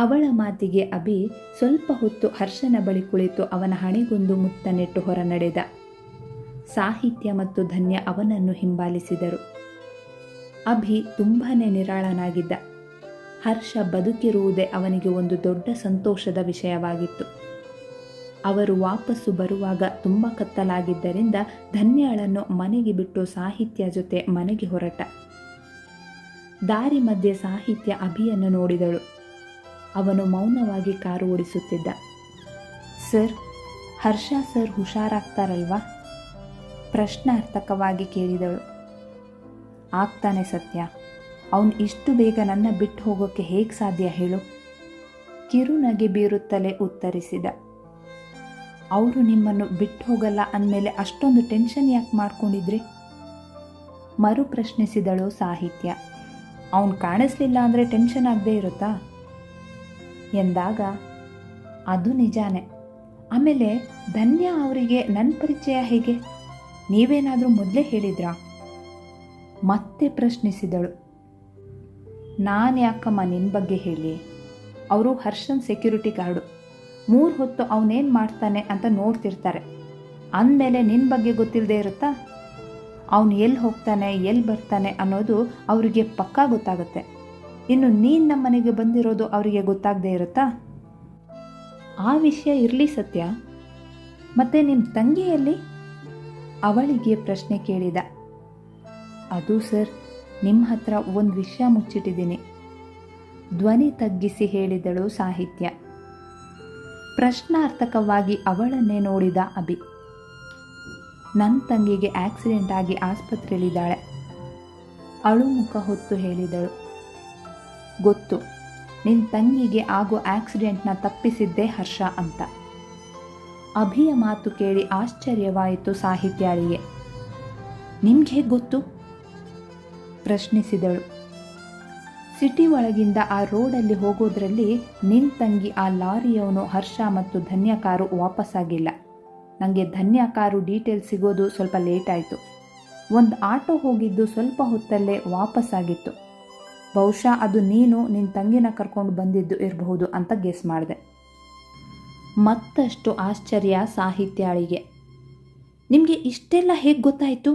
ಅವಳ ಮಾತಿಗೆ ಅಭಿ ಸ್ವಲ್ಪ ಹೊತ್ತು ಹರ್ಷನ ಬಳಿ ಕುಳಿತು ಅವನ ಹಣೆಗೊಂದು ಮುತ್ತ ನೆಟ್ಟು ಹೊರ ನಡೆದ. ಸಾಹಿತ್ಯ ಮತ್ತು ಧನ್ಯ ಅವನನ್ನು ಹಿಂಬಾಲಿಸಿದರು. ಅಭಿ ತುಂಬಾನೇ ನಿರಾಳನಾಗಿದ್ದ. ಹರ್ಷ ಬದುಕಿರುವುದೇ ಅವನಿಗೆ ಒಂದು ದೊಡ್ಡ ಸಂತೋಷದ ವಿಷಯವಾಗಿತ್ತು. ಅವರು ವಾಪಸ್ಸು ಬರುವಾಗ ತುಂಬ ಕತ್ತಲಾಗಿದ್ದರಿಂದ ಧನ್ಯಾಳನ್ನು ಮನೆಗೆ ಬಿಟ್ಟು ಸಾಹಿತ್ಯ ಜೊತೆ ಮನೆಗೆ ಹೊರಟ. ದಾರಿ ಮಧ್ಯೆ ಸಾಹಿತ್ಯ ಅಭಿಯನ್ನು ನೋಡಿದಳು. ಅವನು ಮೌನವಾಗಿ ಕಾರು ಓಡಿಸುತ್ತಿದ್ದ. ಸರ್, ಹರ್ಷ ಸರ್ ಹುಷಾರಾಗ್ತಾರಲ್ವಾ? ಪ್ರಶ್ನಾರ್ಥಕವಾಗಿ ಕೇಳಿದಳು. ಆಗ್ತಾನೆ ಸತ್ಯ, ಅವನು ಇಷ್ಟು ಬೇಗ ನನ್ನ ಬಿಟ್ಟು ಹೋಗೋಕ್ಕೆ ಹೇಗೆ ಸಾಧ್ಯ ಹೇಳು? ಕಿರುನಗೆ ಬೀರುತ್ತಲೇ ಉತ್ತರಿಸಿದ. ಅವರು ನಿಮ್ಮನ್ನು ಬಿಟ್ಟು ಹೋಗಲ್ಲ ಅಂದಮೇಲೆ ಅಷ್ಟೊಂದು ಟೆನ್ಷನ್ ಯಾಕೆ ಮಾಡ್ಕೊಂಡಿದ್ರಿ? ಮರು ಪ್ರಶ್ನಿಸಿದಳು ಸಾಹಿತ್ಯ. ಅವನು ಕಾಣಿಸ್ಲಿಲ್ಲ ಅಂದರೆ ಟೆನ್ಷನ್ ಆಗದೆ ಇರುತ್ತಾ ಎಂದಾಗ, ಅದು ನಿಜಾನೇ. ಆಮೇಲೆ ಧನ್ಯ ಅವರಿಗೆ ನನ್ನ ಪರಿಚಯ ಹೇಗೆ? ನೀವೇನಾದರೂ ಮೊದಲೇ ಹೇಳಿದ್ರಾ? ಮತ್ತೆ ಪ್ರಶ್ನಿಸಿದಳು. ನಾನು ಯಾಕಮ್ಮ ನಿನ್ನ ಬಗ್ಗೆ ಹೇಳಿ? ಅವರು ಹರ್ಷನ್ ಸೆಕ್ಯೂರಿಟಿ ಗಾರ್ಡು. 3 ಹೊತ್ತು ಅವನೇನು ಮಾಡ್ತಾನೆ ಅಂತ ನೋಡ್ತಿರ್ತಾರೆ. ಅಂದಮೇಲೆ ನಿನ್ನ ಬಗ್ಗೆ ಗೊತ್ತಿಲ್ಲದೆ ಇರುತ್ತಾ? ಅವನು ಎಲ್ಲಿ ಹೋಗ್ತಾನೆ ಎಲ್ಲಿ ಬರ್ತಾನೆ ಅನ್ನೋದು ಅವರಿಗೆ ಪಕ್ಕಾ ಗೊತ್ತಾಗುತ್ತೆ. ಇನ್ನು ನೀನು ನಮ್ಮ ಮನೆಗೆ ಬಂದಿರೋದು ಅವರಿಗೆ ಗೊತ್ತಾಗದೇ ಇರುತ್ತಾ? ಆ ವಿಷಯ ಇರಲಿ ಸತ್ಯ, ಮತ್ತೆ ನಿಮ್ಮ ತಂಗಿಯಲ್ಲಿ? ಅವಳಿಗೆ ಪ್ರಶ್ನೆ ಕೇಳಿದ. ಅದು ಸರ್, ನಿಮ್ಮ ಹತ್ರ ಒಂದು ವಿಷಯ ಮುಚ್ಚಿಟ್ಟಿದ್ದೀನಿ, ಧ್ವನಿ ತಗ್ಗಿಸಿ ಹೇಳಿದಳು ಸಾಹಿತ್ಯ. ಪ್ರಶ್ನಾರ್ಥಕವಾಗಿ ಅವಳನ್ನೇ ನೋಡಿದ ಅಭಿ. ನನ್ನ ತಂಗಿಗೆ ಆಕ್ಸಿಡೆಂಟ್ ಆಗಿ ಆಸ್ಪತ್ರೆಯಲ್ಲಿದ್ದಾಳೆ. ಅಳು ಮುಖ ಹೊತ್ತು ಹೇಳಿದಳು. ಗೊತ್ತು, ನಿನ್ನ ತಂಗಿಗೆ ಆಗೋ ಆಕ್ಸಿಡೆಂಟ್ನ ತಪ್ಪಿಸಿದ್ದೇ ಹರ್ಷ ಅಂತ. ಅಭಿಯ ಮಾತು ಕೇಳಿ ಆಶ್ಚರ್ಯವಾಯಿತು ಸಾಹಿತ್ಯಾಳಿಗೆ. ನಿಮ್ಗೆ ಹೇಗೆ ಗೊತ್ತು? ಪ್ರಶ್ನಿಸಿದಳು. ಸಿಟಿ ಒಳಗಿಂದ ಆ ರೋಡಲ್ಲಿ ಹೋಗೋದ್ರಲ್ಲಿ ನಿನ್ನ ತಂಗಿ ಆ ಲಾರಿಯವನು ಹರ್ಷ ಮತ್ತು ಧನ್ಯ ಕಾರು ವಾಪಸ್ಸಾಗಿಲ್ಲ. ನನಗೆ ಧನ್ಯ ಕಾರು ಡೀಟೇಲ್ಸ್ ಸಿಗೋದು ಸ್ವಲ್ಪ ಲೇಟ್ ಆಯಿತು. ಒಂದು ಆಟೋ ಹೋಗಿದ್ದು ಸ್ವಲ್ಪ ಹೊತ್ತಲ್ಲೇ ವಾಪಸ್ಸಾಗಿತ್ತು. ಬಹುಶಃ ಅದು ನೀನು ನಿನ್ನ ತಂಗಿನ ಕರ್ಕೊಂಡು ಬಂದಿದ್ದು ಇರಬಹುದು ಅಂತ ಗೆಸ್ ಮಾಡಿದೆ. ಮತ್ತಷ್ಟು ಆಶ್ಚರ್ಯ ಸಾಹಿತ್ಯಾಳಿಗೆ. ನಿಮಗೆ ಇಷ್ಟೆಲ್ಲ ಹೇಗೆ ಗೊತ್ತಾಯಿತು?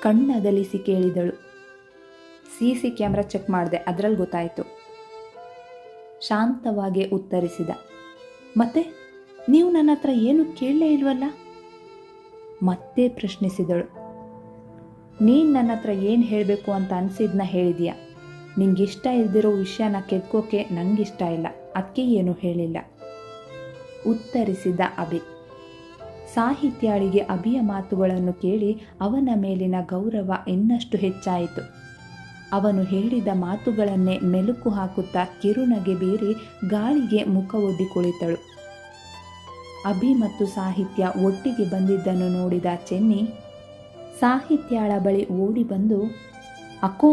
ಕಣ್ಣಗಲಿಸಿ ಕೇಳಿದಳು. CC ಕ್ಯಾಮ್ರಾ ಚೆಕ್ ಮಾಡಿದೆ, ಅದರಲ್ಲಿ ಗೊತ್ತಾಯಿತು. ಶಾಂತವಾಗಿ ಉತ್ತರಿಸಿದ. ಮತ್ತೆ ನೀವು ನನ್ನ ಹತ್ರ ಏನು ಕೇಳಲೇ ಇಲ್ವಲ್ಲ? ಮತ್ತೆ ಪ್ರಶ್ನಿಸಿದಳು. ನೀನು ನನ್ನ ಹತ್ರ ಏನು ಹೇಳಬೇಕು ಅಂತ ಅನಿಸಿದ್ನ ಹೇಳಿದೀಯ. ನಿಂಗಿಷ್ಟ ಇಲ್ದಿರೋ ವಿಷಯನ ಕೆದ್ಕೋಕೆ ನನಗಿಷ್ಟ ಇಲ್ಲ, ಅದಕ್ಕೆ ಏನೂ ಹೇಳಿಲ್ಲ, ಉತ್ತರಿಸಿದ ಅಭಿ. ಸಾಹಿತ್ಯಾಳಿಗೆ ಅಭಿಯ ಮಾತುಗಳನ್ನು ಕೇಳಿ ಅವನ ಮೇಲಿನ ಗೌರವ ಇನ್ನಷ್ಟು ಹೆಚ್ಚಾಯಿತು. ಅವನು ಹೇಳಿದ ಮಾತುಗಳನ್ನೇ ಮೆಲುಕು ಹಾಕುತ್ತಾ ಕಿರುನಗೆ ಬೀರಿ ಗಾಳಿಗೆ ಮುಖ ಒಡ್ಡಿ ಕುಳಿತಳು. ಅಭಿ ಮತ್ತು ಸಾಹಿತ್ಯ ಒಟ್ಟಿಗೆ ಬಂದಿದ್ದನ್ನು ನೋಡಿದ ಚೆನ್ನಿ ಸಾಹಿತ್ಯಾಳ ಬಳಿ ಓಡಿ ಬಂದು, ಅಕ್ಕೋ,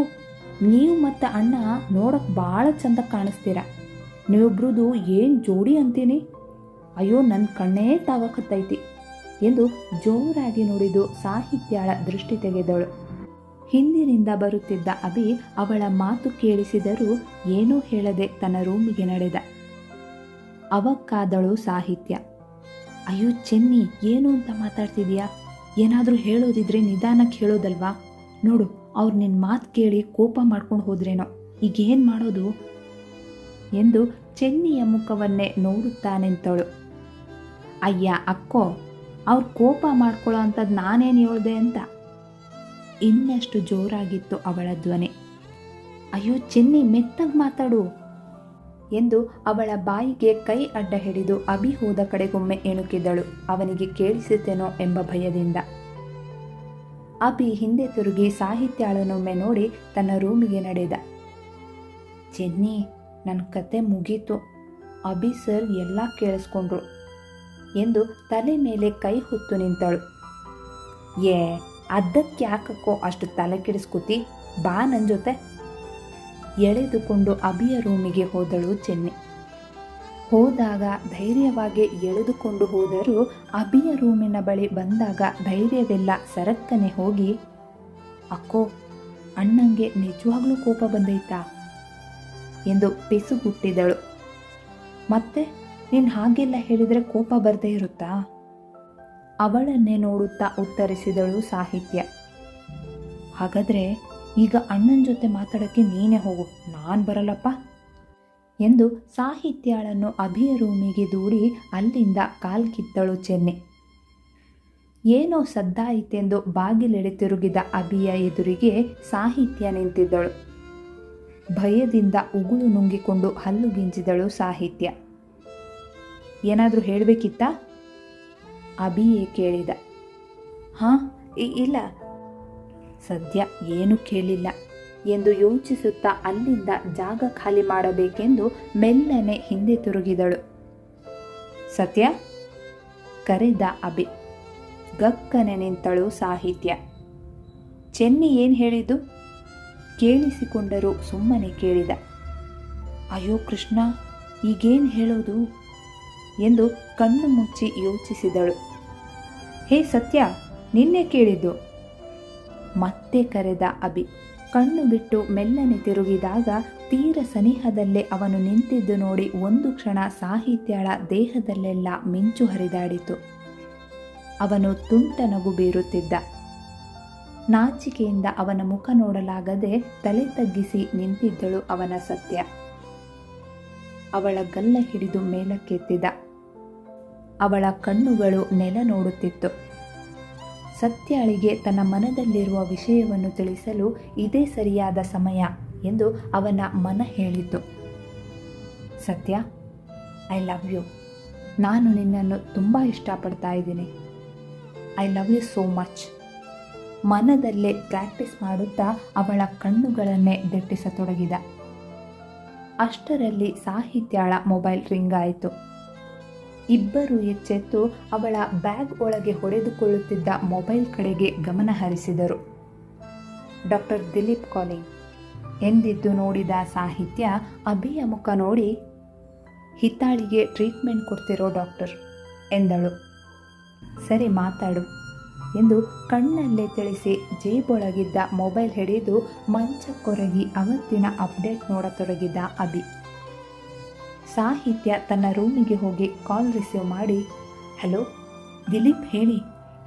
ನೀವು ಮತ್ತು ಅಣ್ಣ ನೋಡಕ್ಕೆ ಭಾಳ ಚಂದ ಕಾಣಿಸ್ತೀರ. ನೀವಿಬ್ರದು ಏನು ಜೋಡಿ ಅಂತೀನಿ. ಅಯ್ಯೋ, ನನ್ನ ಕಣ್ಣೇ ತಾಗಕತ್ತೈತಿ ಎಂದು ಜೋರಾಗಿ ನುಡಿದು ಸಾಹಿತ್ಯಾಳ ದೃಷ್ಟಿ ತೆಗೆದಳು. ಹಿಂದಿನಿಂದ ಬರುತ್ತಿದ್ದ ಅಭಿ ಅವಳ ಮಾತು ಕೇಳಿಸಿದರೂ ಏನೂ ಹೇಳದೆ ತನ್ನ ರೂಮಿಗೆ ನಡೆದ. ಅವಕ್ಕಾದಳು ಸಾಹಿತ್ಯ. ಅಯ್ಯೋ ಚೆನ್ನಿ, ಏನು ಅಂತ ಮಾತಾಡ್ತಿದೀಯಾ? ಏನಾದರೂ ಹೇಳೋದಿದ್ರೆ ನಿಧಾನಕ್ಕೆ ಹೇಳೋದಲ್ವಾ? ನೋಡು, ಅವ್ರು ನಿನ್ನ ಮಾತು ಕೇಳಿ ಕೋಪ ಮಾಡ್ಕೊಂಡು ಹೋದ್ರೇನೋ, ಈಗೇನು ಮಾಡೋದು ಎಂದು ಚೆನ್ನಿಯ ಮುಖವನ್ನೇ ನೋಡುತ್ತಾ ನಿಂತಳು. ಅಯ್ಯ ಅಕ್ಕೋ, ಅವ್ರು ಕೋಪ ಮಾಡ್ಕೊಳ್ಳೋ ಅಂಥದ್ದು ನಾನೇನು ಹೇಳ್ದೆ ಅಂತ. ಇನ್ನಷ್ಟು ಜೋರಾಗಿತ್ತು ಅವಳ ಧ್ವನಿ. ಅಯ್ಯೋ ಚೆನ್ನಿ, ಮೆತ್ತಗೆ ಮಾತಾಡು ಎಂದು ಅವಳ ಬಾಯಿಗೆ ಕೈ ಅಡ್ಡ ಹಿಡಿದು ಅಭಿ ಹೋದ ಕಡೆಗೊಮ್ಮೆ ಎಣುಕಿದಳು, ಅವನಿಗೆ ಕೇಳಿಸುತ್ತೇನೋ ಎಂಬ ಭಯದಿಂದ. ಅಭಿ ಹಿಂದೆ ತಿರುಗಿ ಸಾಹಿತ್ಯಾಳನೊಮ್ಮೆ ನೋಡಿ ತನ್ನ ರೂಮಿಗೆ ನಡೆದ. ಚೆನ್ನಿ, ನನ್ನ ಕತೆ ಮುಗೀತು. ಅಭಿ ಸರ್ ಎಲ್ಲ ಕೇಳಿಸ್ಕೊಂಡ್ರು ಎಂದು ತಲೆ ಮೇಲೆ ಕೈ ಹೊತ್ತು ನಿಂತಳು. ಏ, ಅದಕ್ಕೆ ಯಾಕಕ್ಕೋ ಅಷ್ಟು ತಲೆ ಕೆಡಿಸ್ಕೊತಿ? ಬಾ ನನ್ನ ಜೊತೆ. ಎಳೆದುಕೊಂಡು ಅಭಿಯ ರೂಮಿಗೆ ಹೋದಳು ಚೆನ್ನಿ. ಹೋದಾಗ ಧೈರ್ಯವಾಗಿ ಎಳೆದುಕೊಂಡು ಹೋದರೂ ಅಭಿಯ ರೂಮಿನ ಬಳಿ ಬಂದಾಗ ಧೈರ್ಯವೆಲ್ಲ ಸರಕ್ಕನೆ ಹೋಗಿ, ಅಕ್ಕೋ, ಅಣ್ಣಂಗೆ ನಿಜವಾಗ್ಲೂ ಕೋಪ ಬಂದೈತಾ ಎಂದು ಪಿಸುಗುಟ್ಟಿದಳು. ಮತ್ತೆ ನೀನು ಹಾಗೆಲ್ಲ ಹೇಳಿದರೆ ಕೋಪ ಬರದೇ ಇರುತ್ತಾ? ಅವಳನ್ನೇ ನೋಡುತ್ತಾ ಉತ್ತರಿಸಿದಳು ಸಾಹಿತ್ಯ. ಹಾಗಾದರೆ ಈಗ ಅಣ್ಣನ ಜೊತೆ ಮಾತಾಡೋಕ್ಕೆ ನೀನೇ ಹೋಗು, ನಾನು ಬರಲ್ಲಪ್ಪ ಎಂದು ಸಾಹಿತ್ಯಾಳನ್ನು ಅಭಿಯ ರೂಮಿಗೆ ದೂಡಿ ಅಲ್ಲಿಂದ ಕಾಲ್ಕಿತ್ತಳು ಚೆನ್ನಿ. ಏನೋ ಸದ್ದಾಯಿತೆಂದು ಬಾಗಿಲೆಡೆ ತಿರುಗಿದ ಅಭಿಯ ಎದುರಿಗೆ ಸಾಹಿತ್ಯ ನಿಂತಿದ್ದಳು. ಭಯದಿಂದ ಉಗುಳು ನುಂಗಿಕೊಂಡು ಹಲ್ಲು ಗಿಂಜಿದಳು ಸಾಹಿತ್ಯ. ಏನಾದರೂ ಹೇಳಬೇಕಿತ್ತಾ? ಅಭಿಯೇ ಕೇಳಿದ. ಹಾಂ, ಇಲ್ಲ, ಸದ್ಯ ಏನೂ ಕೇಳಿಲ್ಲ ಎಂದು ಯೋಚಿಸುತ್ತಾ ಅಲ್ಲಿಂದ ಜಾಗ ಖಾಲಿ ಮಾಡಬೇಕೆಂದು ಮೆಲ್ಲನೆ ಹಿಂದೆ ತಿರುಗಿದಳು. ಸತ್ಯ ಕರೆದ ಅಭಿ. ಗಕ್ಕನೆ ನಿಂತಳು ಸಾಹಿತ್ಯ. ಚೆನ್ನಿ ಏನು ಹೇಳಿದ್ದು? ಕೇಳಿಸಿಕೊಂಡರೂ ಸುಮ್ಮನೆ ಕೇಳಿದ. ಅಯ್ಯೋ ಕೃಷ್ಣ, ಈಗೇನು ಹೇಳೋದು ಎಂದು ಕಣ್ಣು ಮುಚ್ಚಿ ಯೋಚಿಸಿದಳು. ಹೇ ಸತ್ಯ, ನಿನ್ನೆ ಕೇಳಿದ್ದು. ಮತ್ತೆ ಕರೆದ ಅಭಿ. ಕಣ್ಣು ಬಿಟ್ಟು ಮೆಲ್ಲನೆ ತಿರುಗಿದಾಗ ತೀರ ಸನಿಹದಲ್ಲೇ ಅವನು ನಿಂತಿದ್ದು ನೋಡಿ ಒಂದು ಕ್ಷಣ ಸಾಹಿತ್ಯಳ ದೇಹದಲ್ಲೆಲ್ಲ ಮಿಂಚು ಹರಿದಾಡಿತು. ಅವನು ತುಂಟ ನಗು ಬೀರುತ್ತಿದ್ದ. ನಾಚಿಕೆಯಿಂದ ಅವನ ಮುಖ ನೋಡಲಾಗದೆ ತಲೆ ತಗ್ಗಿಸಿ ನಿಂತಿದ್ದಳು ಅವನ ಸತ್ಯ. ಅವಳ ಗಲ್ಲ ಹಿಡಿದು ಮೇಲಕ್ಕೆತ್ತಿದ. ಅವಳ ಕಣ್ಣುಗಳು ನೆಲ ನೋಡುತ್ತಿತ್ತು. ಸತ್ಯಾಳಿಗೆ ತನ್ನ ಮನದಲ್ಲಿರುವ ವಿಷಯವನ್ನು ತಿಳಿಸಲು ಇದೇ ಸರಿಯಾದ ಸಮಯ ಎಂದು ಅವನ ಮನ ಹೇಳಿತು. ಸತ್ಯ, ಐ ಲವ್ ಯು. ನಾನು ನಿನ್ನನ್ನು ತುಂಬ ಇಷ್ಟಪಡ್ತಾ ಇದ್ದೀನಿ. I love you so much. ಮನದಲ್ಲೇ ಪ್ರಾಕ್ಟೀಸ್ ಮಾಡುತ್ತಾ ಅವಳ ಕಣ್ಣುಗಳನ್ನೇ ದಿಟ್ಟಿಸತೊಡಗಿದ. ಅಷ್ಟರಲ್ಲಿ ಸಾಹಿತ್ಯಳ ಮೊಬೈಲ್ ರಿಂಗ್ ಆಯಿತು. ಇಬ್ಬರು ಎಚ್ಚೆತ್ತು ಅವಳ ಬ್ಯಾಗ್ ಒಳಗೆ ಹೊಡೆದುಕೊಳ್ಳುತ್ತಿದ್ದ ಮೊಬೈಲ್ ಕಡೆಗೆ ಗಮನ ಹರಿಸಿದರು. ಡಾಕ್ಟರ್ ದಿಲೀಪ್ ಕಾಲಿಂಗ್ ಎಂದಿದ್ದು ನೋಡಿದ ಸಾಹಿತ್ಯ ಅಭಿಯ ಮುಖ ನೋಡಿ, ಹಿತಾಳಿಗೆ ಟ್ರೀಟ್ಮೆಂಟ್ ಕೊಡ್ತಿರೋ ಡಾಕ್ಟರ್ ಎಂದಳು. ಸರಿ, ಮಾತಾಡು ಎಂದು ಕಣ್ಣಲ್ಲೇ ತಿಳಿಸಿ ಜೇಬೊಳಗಿದ್ದ ಮೊಬೈಲ್ ಹಿಡಿದು ಮಂಚಕ್ಕೊರಗಿ ಅವತ್ತಿನ ಅಪ್ಡೇಟ್ ನೋಡತೊಡಗಿದ ಅಭಿ. ಸಾಹಿತ್ಯ ತನ್ನ ರೂಮಿಗೆ ಹೋಗಿ ಕಾಲ್ ರಿಸೀವ್ ಮಾಡಿ, ಹಲೋ ದಿಲೀಪ್, ಹೇಳಿ,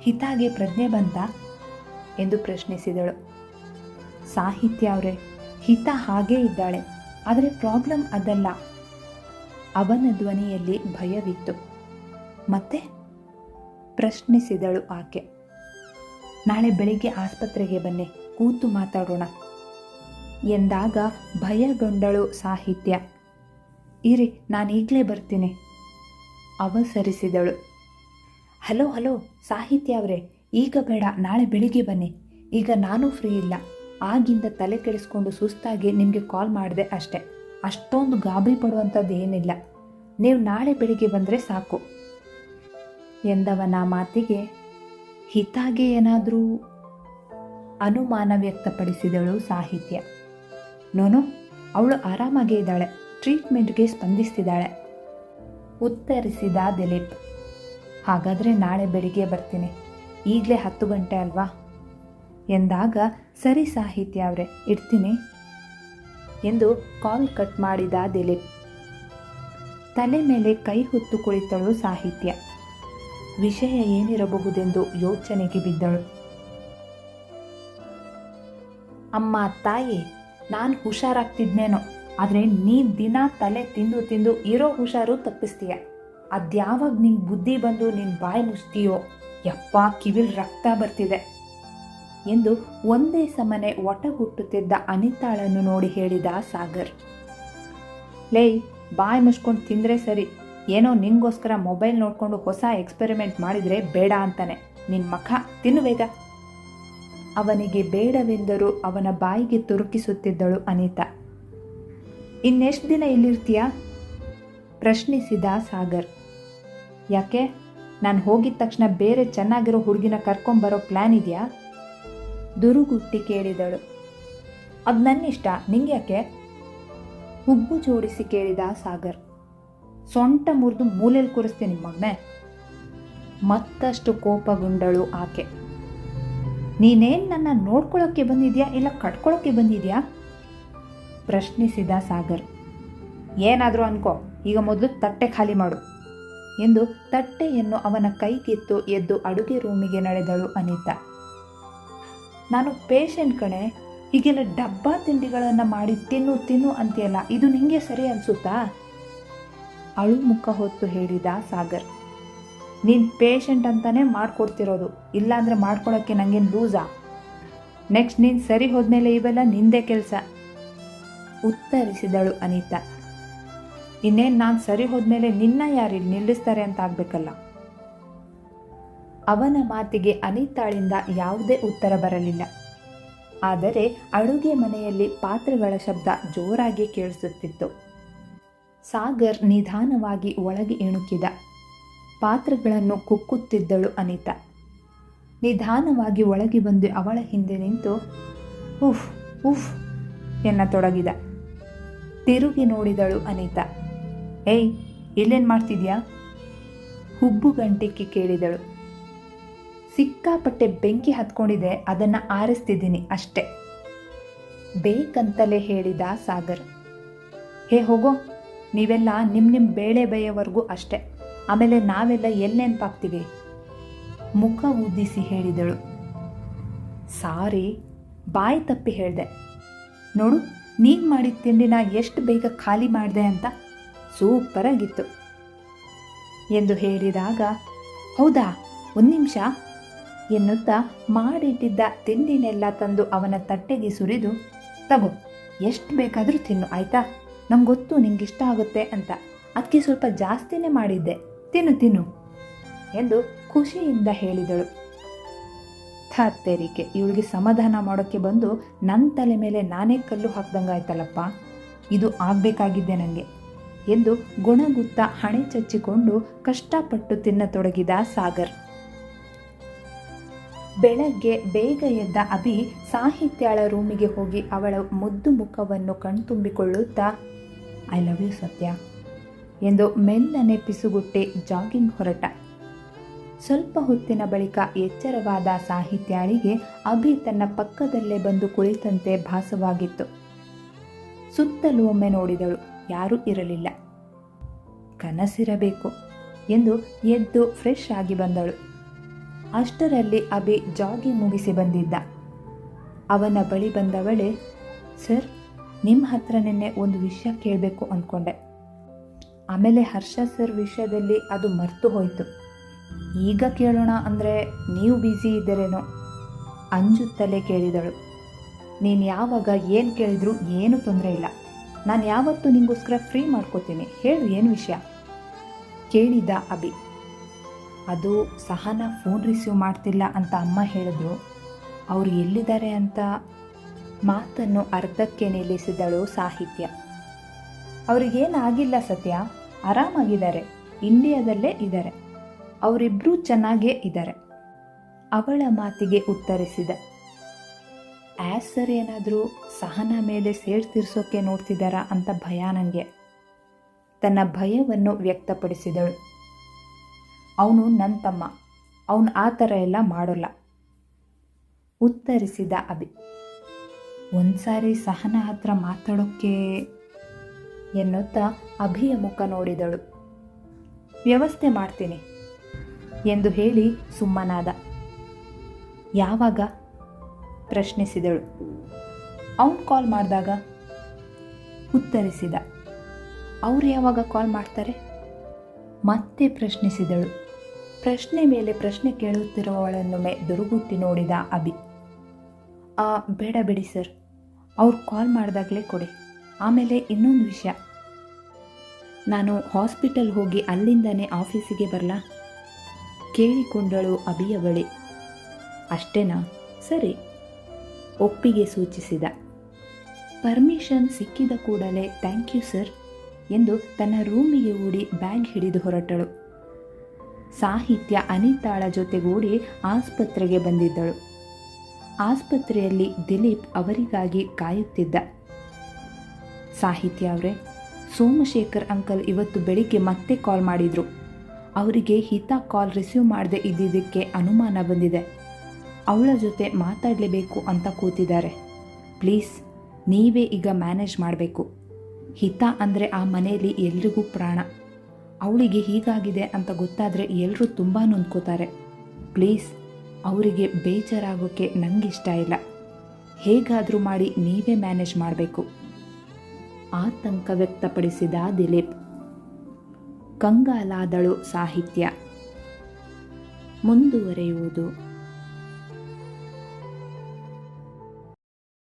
ಹಿತಾಗೆ ಪ್ರಜ್ಞೆ ಬಂತಾ ಎಂದು ಪ್ರಶ್ನಿಸಿದಳು. ಸಾಹಿತ್ಯ ಅವರೇ, ಹಿತ ಹಾಗೇ ಇದ್ದಾಳೆ, ಆದರೆ ಪ್ರಾಬ್ಲಮ್ ಅದಲ್ಲ. ಅವನ ಧ್ವನಿಯಲ್ಲಿ ಭಯವಿತ್ತು. ಮತ್ತೆ ಪ್ರಶ್ನಿಸಿದಳು ಆಕೆ. ನಾಳೆ ಬೆಳಿಗ್ಗೆ ಆಸ್ಪತ್ರೆಗೆ ಬನ್ನಿ, ಕೂತು ಮಾತಾಡೋಣ ಎಂದಾಗ ಭಯಗೊಂಡಳು ಸಾಹಿತ್ಯ. ಇರಿ, ನಾನೀಗಲೇ ಬರ್ತೀನಿ ಅವಸರಿಸಿದಳು. ಹಲೋ ಹಲೋ ಸಾಹಿತ್ಯ ಅವರೇ, ಈಗ ಬೇಡ, ನಾಳೆ ಬೆಳಿಗ್ಗೆ ಬನ್ನಿ. ಈಗ ನಾನು ಫ್ರೀ ಇಲ್ಲ. ಆಗಿಂದ ತಲೆ ಕೆಡಿಸ್ಕೊಂಡು ಸುಸ್ತಾಗಿ ನಿಮಗೆ ಕಾಲ್ ಮಾಡಿದೆ ಅಷ್ಟೆ. ಅಷ್ಟೊಂದು ಗಾಬರಿ ಪಡುವಂಥದ್ದು ಏನಿಲ್ಲ. ನೀವು ನಾಳೆ ಬೆಳಿಗ್ಗೆ ಬಂದರೆ ಸಾಕು ಎಂದವನ ಮಾತಿಗೆ ಹಿತಾಗೆ ಏನಾದರೂ ಅನುಮಾನ ವ್ಯಕ್ತಪಡಿಸಿದಳು ಸಾಹಿತ್ಯ. ನೋನು, ಅವಳು ಆರಾಮಾಗೇ ಇದ್ದಾಳೆ, ಟ್ರೀಟ್ಮೆಂಟ್ಗೆ ಸ್ಪಂದಿಸ್ತಿದ್ದಾಳೆ ಉತ್ತರಿಸಿದ ದಿಲೀಪ್. ಹಾಗಾದರೆ ನಾಳೆ ಬೆಳಿಗ್ಗೆ ಬರ್ತೀನಿ, ಈಗಲೇ 10 ಗಂಟೆ ಅಲ್ವಾ ಎಂದಾಗ, ಸರಿ ಸಾಹಿತ್ಯ ಅವರೇ, ಇಡ್ತೀನಿ ಎಂದು ಕಾಲ್ ಕಟ್ ಮಾಡಿದ ದಿಲೀಪ್. ತಲೆ ಮೇಲೆ ಕೈ ಹೊತ್ತು ಕುಳಿತಳು ಸಾಹಿತ್ಯ. ವಿಷಯ ಏನಿರಬಹುದೆಂದು ಯೋಚನೆಗೆ ಬಿದ್ದಳು. ಅಮ್ಮ ತಾಯಿ, ನಾನು ಹುಷಾರಾಗ್ತಿದ್ನೇನೋ, ಆದರೆ ನೀನು ದಿನ ತಲೆ ತಿಂದು ತಿಂದು ಇರೋ ಹುಷಾರು ತಪ್ಪಿಸ್ತೀಯ. ಅದ್ಯಾವಾಗ ನಿಂಗೆ ಬುದ್ಧಿ ಬಂದು ನಿನ್ನ ಬಾಯಿ ಮುಚ್ತೀಯೋ, ಯಪ್ಪ ಕಿವಿಲ್ ರಕ್ತ ಬರ್ತಿದೆ ಎಂದು ಒಂದೇ ಸಮನೆ ಒಟ ಹುಟ್ಟುತ್ತಿದ್ದ ಅನಿತಾಳನ್ನು ನೋಡಿ ಹೇಳಿದ ಸಾಗರ್. ಲೇ, ಬಾಯಿ ಮುಚ್ಕೊಂಡು ತಿಂದರೆ ಸರಿ, ಏನೋ ನಿಂಗೋಸ್ಕರ ಮೊಬೈಲ್ ನೋಡಿಕೊಂಡು ಹೊಸ ಎಕ್ಸ್ಪೆರಿಮೆಂಟ್ ಮಾಡಿದರೆ ಬೇಡ ಅಂತಾನೆ. ನಿನ್ನ ಮಖ ತಿನ್ನು ಬೇಗ. ಅವನಿಗೆ ಬೇಡವೆಂದರೂ ಅವನ ಬಾಯಿಗೆ ತುರುಕಿಸುತ್ತಿದ್ದಳು ಅನಿತಾ. ಇನ್ನೆಷ್ಟು ದಿನ ಇಲ್ಲಿರ್ತೀಯಾ ಪ್ರಶ್ನಿಸಿದ ಸಾಗರ್. ಯಾಕೆ, ನಾನು ಹೋಗಿದ ತಕ್ಷಣ ಬೇರೆ ಚೆನ್ನಾಗಿರೋ ಹುಡುಗಿನ ಕರ್ಕೊಂಬರೋ ಪ್ಲ್ಯಾನ್ ಇದೆಯಾ ದುರುಗುಟ್ಟಿ ಕೇಳಿದಳು. ಅದು ನನ್ನಿಷ್ಟ, ನಿಂಗೆ ಯಾಕೆ ಹುಬ್ಬು ಜೋಡಿಸಿ ಕೇಳಿದ ಸಾಗರ್. ಸೊಂಟ ಮುರಿದು ಮೂಲೆಯಲ್ಲಿ ಕೂರಿಸ್ತೀನಿ ಮಗನೇ. ಮತ್ತಷ್ಟು ಕೋಪಗೊಂಡಳು ಆಕೆ. ನೀನೇನು ನನ್ನ ನೋಡ್ಕೊಳ್ಳೋಕ್ಕೆ ಬಂದಿದ್ಯಾ ಇಲ್ಲ ಕಟ್ಕೊಳ್ಳೋಕ್ಕೆ ಬಂದಿದ್ಯಾ ಪ್ರಶ್ನಿಸಿದ ಸಾಗರ್. ಏನಾದರೂ ಅನ್ಕೋ, ಈಗ ಮೊದಲು ತಟ್ಟೆ ಖಾಲಿ ಮಾಡು ಎಂದು ತಟ್ಟೆಯನ್ನು ಅವನ ಕೈಗಿತ್ತು ಎದ್ದು ಅಡುಗೆ ರೂಮಿಗೆ ನಡೆದಳು ಅನಿತಾ. ನಾನು ಪೇಷಂಟ್ ಕಣೆ, ಹೀಗೆಲ್ಲ ಡಬ್ಬಾ ತಿಂಡಿಗಳನ್ನು ಮಾಡಿ ತಿನ್ನು ತಿನ್ನು ಅಂತೀಯಲ್ಲ, ಇದು ನಿಂಗೆ ಸರಿ ಅನಿಸುತ್ತಾ ಅಳು ಮುಖ ಹೊತ್ತು ಹೇಳಿದ ಸಾಗರ್. ನೀನು ಪೇಷಂಟ್ ಅಂತಾನೆ ಮಾಡಿಕೊಡ್ತಿರೋದು, ಇಲ್ಲಾಂದರೆ ಮಾಡ್ಕೊಳ್ಳೋಕ್ಕೆ ನನಗೇನು ಲೂಸಾ? ನೆಕ್ಸ್ಟ್ ನೀನು ಸರಿ ಹೋದ್ಮೇಲೆ ಇವೆಲ್ಲ ನಿಂದೇ ಕೆಲಸ ಉತ್ತರಿಸಿದಳು ಅನಿತಾ. ಇನ್ನೇನು ನಾನು ಸರಿ ಹೋದ್ಮೇಲೆ ನಿನ್ನ ಯಾರಿಲ್ಲಿ ನಿಲ್ಲಿಸ್ತಾರೆ ಅಂತ ಆಗಬೇಕಲ್ಲ. ಅವನ ಮಾತಿಗೆ ಅನಿತಾಳಿಂದ ಯಾವುದೇ ಉತ್ತರ ಬರಲಿಲ್ಲ. ಆದರೆ ಅಡುಗೆ ಮನೆಯಲ್ಲಿ ಪಾತ್ರೆಗಳ ಶಬ್ದ ಜೋರಾಗಿ ಕೇಳಿಸುತ್ತಿತ್ತು. ಸಾಗರ್ ನಿಧಾನವಾಗಿ ಒಳಗೆ ಇಣುಕಿದ. ಪಾತ್ರೆಗಳನ್ನು ಕುಕ್ಕುತ್ತಿದ್ದಳು ಅನಿತಾ. ನಿಧಾನವಾಗಿ ಒಳಗೆ ಬಂದು ಅವಳ ಹಿಂದೆ ನಿಂತು ಉಫ್ ಉಫ್ ಎನ್ನತೊಡಗಿದ. ತಿರುಗಿ ನೋಡಿದಳು ಅನಿತಾ. ಏಯ್, ಇಲ್ಲೇನು ಮಾಡ್ತಿದ್ಯಾ ಹುಬ್ಬು ಗಂಟಿಕ್ಕಿ ಕೇಳಿದಳು. ಸಿಕ್ಕಾಪಟ್ಟೆ ಬೆಂಕಿ ಹತ್ಕೊಂಡಿದೆ, ಅದನ್ನು ಆರಿಸ್ತಿದ್ದೀನಿ ಅಷ್ಟೆ ಬೇಕಂತಲೇ ಹೇಳಿದ ಸಾಗರ್. ಹೇ ಹೋಗೋ, ನೀವೆಲ್ಲ ನಿಮ್ಮ ಬೇಳೆ ಬೇಯೋವರೆಗೂ ಅಷ್ಟೆ, ಆಮೇಲೆ ನಾವೆಲ್ಲ ಎಲ್ಲಿ ನೆನಪಾಗ್ತೀವಿ, ಮುಖ ಉದ್ದಿಸಿ ಹೇಳಿದಳು. ಸಾರಿ, ಬಾಯಿ ತಪ್ಪಿ ಹೇಳಿದೆ. ನೋಡು, ನೀನು ಮಾಡಿದ ತಿಂಡಿನ ಎಷ್ಟು ಬೇಗ ಖಾಲಿ ಮಾಡಿದೆ ಅಂತ, ಸೂಪರಾಗಿತ್ತು ಎಂದು ಹೇಳಿದಾಗ, ಹೌದಾ, ಒಂದು ನಿಮಿಷ ಎನ್ನುತ್ತಾ ಮಾಡಿಟ್ಟಿದ್ದ ತಿಂಡಿನೆಲ್ಲ ತಂದು ಅವನ ತಟ್ಟೆಗೆ ಸುರಿದು, ತಗೋ, ಎಷ್ಟು ಬೇಕಾದರೂ ತಿನ್ನು ಆಯಿತಾ, ನಮ್ಗೆ ಗೊತ್ತು ನಿಂಗಿಷ್ಟ ಆಗುತ್ತೆ ಅಂತ, ಅದಕ್ಕೆ ಸ್ವಲ್ಪ ಜಾಸ್ತಿನೇ ಮಾಡಿದ್ದೆ, ತಿನ್ನು ತಿನ್ನು ಎಂದು ಖುಷಿಯಿಂದ ಹೇಳಿದಳು. ಥತ್ತೇರಿಕೆ, ಇವಳಿಗೆ ಸಮಾಧಾನ ಮಾಡೋಕ್ಕೆ ಬಂದು ನನ್ನ ತಲೆ ಮೇಲೆ ನಾನೇ ಕಲ್ಲು ಹಾಕ್ದಂಗಾಯ್ತಲ್ಲಪ್ಪ, ಇದು ಆಗಬೇಕಾಗಿದ್ದೆ ನನಗೆ ಎಂದು ಗುಣಗುತ್ತಾ ಹಣೆ ಚಚ್ಚಿಕೊಂಡು ಕಷ್ಟಪಟ್ಟು ತಿನ್ನತೊಡಗಿದ ಸಾಗರ್. ಬೆಳಗ್ಗೆ ಬೇಗ ಎದ್ದ ಅಭಿ ಸಾಹಿತ್ಯಾಳ ರೂಮಿಗೆ ಹೋಗಿ ಅವಳ ಮುದ್ದು ಮುಖವನ್ನು ಕಣ್ತುಂಬಿಕೊಳ್ಳುತ್ತಾ, ಐ ಲವ್ ಯು ಸತ್ಯ ಎಂದು ಮೆಲ್ಲನೆ ಪಿಸುಗುಟ್ಟಿ ಜಾಗಿಂಗ್ ಹೊರಟ. ಸ್ವಲ್ಪ ಹೊತ್ತಿನ ಬಳಿಕ ಎಚ್ಚರವಾದ ಸಾಹಿತ್ಯಾಳಿಗೆ ಅಭಿ ತನ್ನ ಪಕ್ಕದಲ್ಲೇ ಬಂದು ಕುಳಿತಂತೆ ಭಾಸವಾಗಿತ್ತು. ಸುತ್ತಲೂ ಒಮ್ಮೆ ನೋಡಿದಳು, ಯಾರೂ ಇರಲಿಲ್ಲ. ಕನಸಿರಬೇಕು ಎಂದು ಎದ್ದು ಫ್ರೆಶ್ ಆಗಿ ಬಂದಳು. ಅಷ್ಟರಲ್ಲಿ ಅಭಿ ಜಾಗಿಂಗ್ ಮುಗಿಸಿ ಬಂದಿದ್ದ. ಅವನ ಬಳಿ ಬಂದವಳೆ, ಸರ್, ನಿಮ್ಮ ಹತ್ರ ನಿನ್ನೆ ಒಂದು ವಿಷಯ ಕೇಳಬೇಕು ಅಂದ್ಕೊಂಡೆ, ಆಮೇಲೆ ಹರ್ಷ ಸರ್ ವಿಷಯದಲ್ಲಿ ಅದು ಮರ್ತು ಹೋಯಿತು, ಈಗ ಕೇಳೋಣ ಅಂದರೆ ನೀವು ಬ್ಯುಸಿ ಇದ್ದೀರೇನೋ ಅಂಜುತ್ತಲೇ ಕೇಳಿದಳು. ನೀನು ಯಾವಾಗ ಏನು ಕೇಳಿದ್ರು ಏನೂ ತೊಂದರೆ ಇಲ್ಲ, ನಾನು ಯಾವತ್ತೂ ನಿಂಗೋಸ್ಕರ ಫ್ರೀ ಮಾಡ್ಕೋತೀನಿ, ಹೇಳು ಏನು ವಿಷಯ ಕೇಳಿದ ಅಭಿ. ಅದು ಸಹನಾ ಫೋನ್ ರಿಸೀವ್ ಮಾಡ್ತಿಲ್ಲ ಅಂತ ಅಮ್ಮ ಹೇಳಿದ್ರು, ಅವರು ಎಲ್ಲಿದ್ದಾರೆ ಅಂತ ಮಾತನ್ನು ಅರ್ಧಕ್ಕೆ ನಿಲ್ಲಿಸಿದಳು ಸಾಹಿತ್ಯ. ಅವರಿಗೇನಾಗಿಲ್ಲ ಸತ್ಯ, ಆರಾಮಾಗಿದ್ದಾರೆ, ಇಂಡಿಯಾದಲ್ಲೇ ಇದ್ದಾರೆ, ಅವರಿಬ್ಬರೂ ಚೆನ್ನಾಗೇ ಇದ್ದಾರೆ ಅವಳ ಮಾತಿಗೆ ಉತ್ತರಿಸಿದ. ಸರ್ ಏನಾದರೂ ಸಹನಾ ಮೇಲೆ ಸೇಡ್ ತೀರ್ಸೋಕೆ ನೋಡ್ತಿದ್ದಾರಾ ಅಂತ ಭಯ ನನಗೆ, ತನ್ನ ಭಯವನ್ನು ವ್ಯಕ್ತಪಡಿಸಿದಳು. ಅವನು ನನ್ನ ತಮ್ಮ, ಅವನು ಆ ಥರ ಎಲ್ಲ ಮಾಡೋಲ್ಲ ಉತ್ತರಿಸಿದ ಅಭಿ. ಒಂದ್ಸಾರಿ ಸಹನಾ ಹತ್ರ ಮಾತಾಡೋಕ್ಕೆ ಎನ್ನುತ್ತಾ ಅಭಿಯ ಮುಖ ನೋಡಿದಳು. ವ್ಯವಸ್ಥೆ ಮಾಡ್ತೀನಿ ಎಂದು ಹೇಳಿ ಸುಮ್ಮನಾದ. ಯಾವಾಗ ಪ್ರಶ್ನಿಸಿದಳು. ಅವನು ಕಾಲ್ ಮಾಡಿದಾಗ ಉತ್ತರಿಸಿದ. ಅವ್ರು ಯಾವಾಗ ಕಾಲ್ ಮಾಡ್ತಾರೆ ಮತ್ತೆ ಪ್ರಶ್ನಿಸಿದಳು. ಪ್ರಶ್ನೆ ಮೇಲೆ ಪ್ರಶ್ನೆ ಕೇಳುತ್ತಿರುವವಳನ್ನೊಮ್ಮೆ ದುರುಗುಟ್ಟಿ ನೋಡಿದ ಅಭಿ. ಬೇಡ ಬಿಡಿ ಸರ್, ಅವ್ರು ಕಾಲ್ ಮಾಡಿದಾಗಲೇ ಕೊಡಿ. ಆಮೇಲೆ ಇನ್ನೊಂದು ವಿಷಯ, ನಾನು ಹಾಸ್ಪಿಟಲ್ ಹೋಗಿ ಅಲ್ಲಿಂದನೇ ಆಫೀಸಿಗೆ ಬರಲಾ ಕೇಳಿಕೊಂಡಳು ಅಭಿಯ ಬಳಿ. ಅಷ್ಟೇನಾ, ಸರಿ ಒಪ್ಪಿಗೆ ಸೂಚಿಸಿದ. ಪರ್ಮಿಷನ್ ಸಿಕ್ಕಿದ ಕೂಡಲೇ ಥ್ಯಾಂಕ್ ಯು ಸರ್ ಎಂದು ತನ್ನ ರೂಮಿಗೆ ಓಡಿ ಬ್ಯಾಗ್ ಹಿಡಿದು ಹೊರಟಳು. ಸಾಹಿತ್ಯ ಅನಿತಾಳ ಜೊತೆಗೂಡಿ ಆಸ್ಪತ್ರೆಗೆ ಬಂದಿದ್ದಳು. ಆಸ್ಪತ್ರೆಯಲ್ಲಿ ದಿಲೀಪ್ ಅವರಿಗಾಗಿ ಕಾಯುತ್ತಿದ್ದ. ಸಾಹಿತ್ಯ ಅವರೇ, ಸೋಮಶೇಖರ್ ಅಂಕಲ್ ಇವತ್ತು ಬೆಳಿಗ್ಗೆ ಮತ್ತೆ ಕಾಲ್ ಮಾಡಿದರು. ಅವರಿಗೆ ಹಿತಾ ಕಾಲ್ ರಿಸೀವ್ ಮಾಡದೆ ಇದ್ದಿದ್ದಕ್ಕೆ ಅನುಮಾನ ಬಂದಿದೆ. ಅವಳ ಜೊತೆ ಮಾತಾಡಲೇಬೇಕು ಅಂತ ಕೂತಿದ್ದಾರೆ. ಪ್ಲೀಸ್ ನೀವೇ ಈಗ ಮ್ಯಾನೇಜ್ ಮಾಡಬೇಕು. ಹಿತಾ ಅಂದರೆ ಆ ಮನೆಯಲ್ಲಿ ಎಲ್ರಿಗೂ ಪ್ರಾಣ. ಅವಳಿಗೆ ಹೀಗಾಗಿದೆ ಅಂತ ಗೊತ್ತಾದರೆ ಎಲ್ಲರೂ ತುಂಬ ನೊಂದ್ಕೋತಾರೆ. ಪ್ಲೀಸ್ ಅವರಿಗೆ ಬೇಜಾರಾಗೋಕ್ಕೆ ನನಗಿಷ್ಟ ಇಲ್ಲ. ಹೇಗಾದರೂ ಮಾಡಿ ನೀವೇ ಮ್ಯಾನೇಜ್ ಮಾಡಬೇಕು ಆತಂಕ ವ್ಯಕ್ತಪಡಿಸಿದ ದಿಲೀಪ್. ಕಂಗಾಲಾದಳು ಸಾಹಿತ್ಯ. ಮುಂದುವರೆಯುವುದು.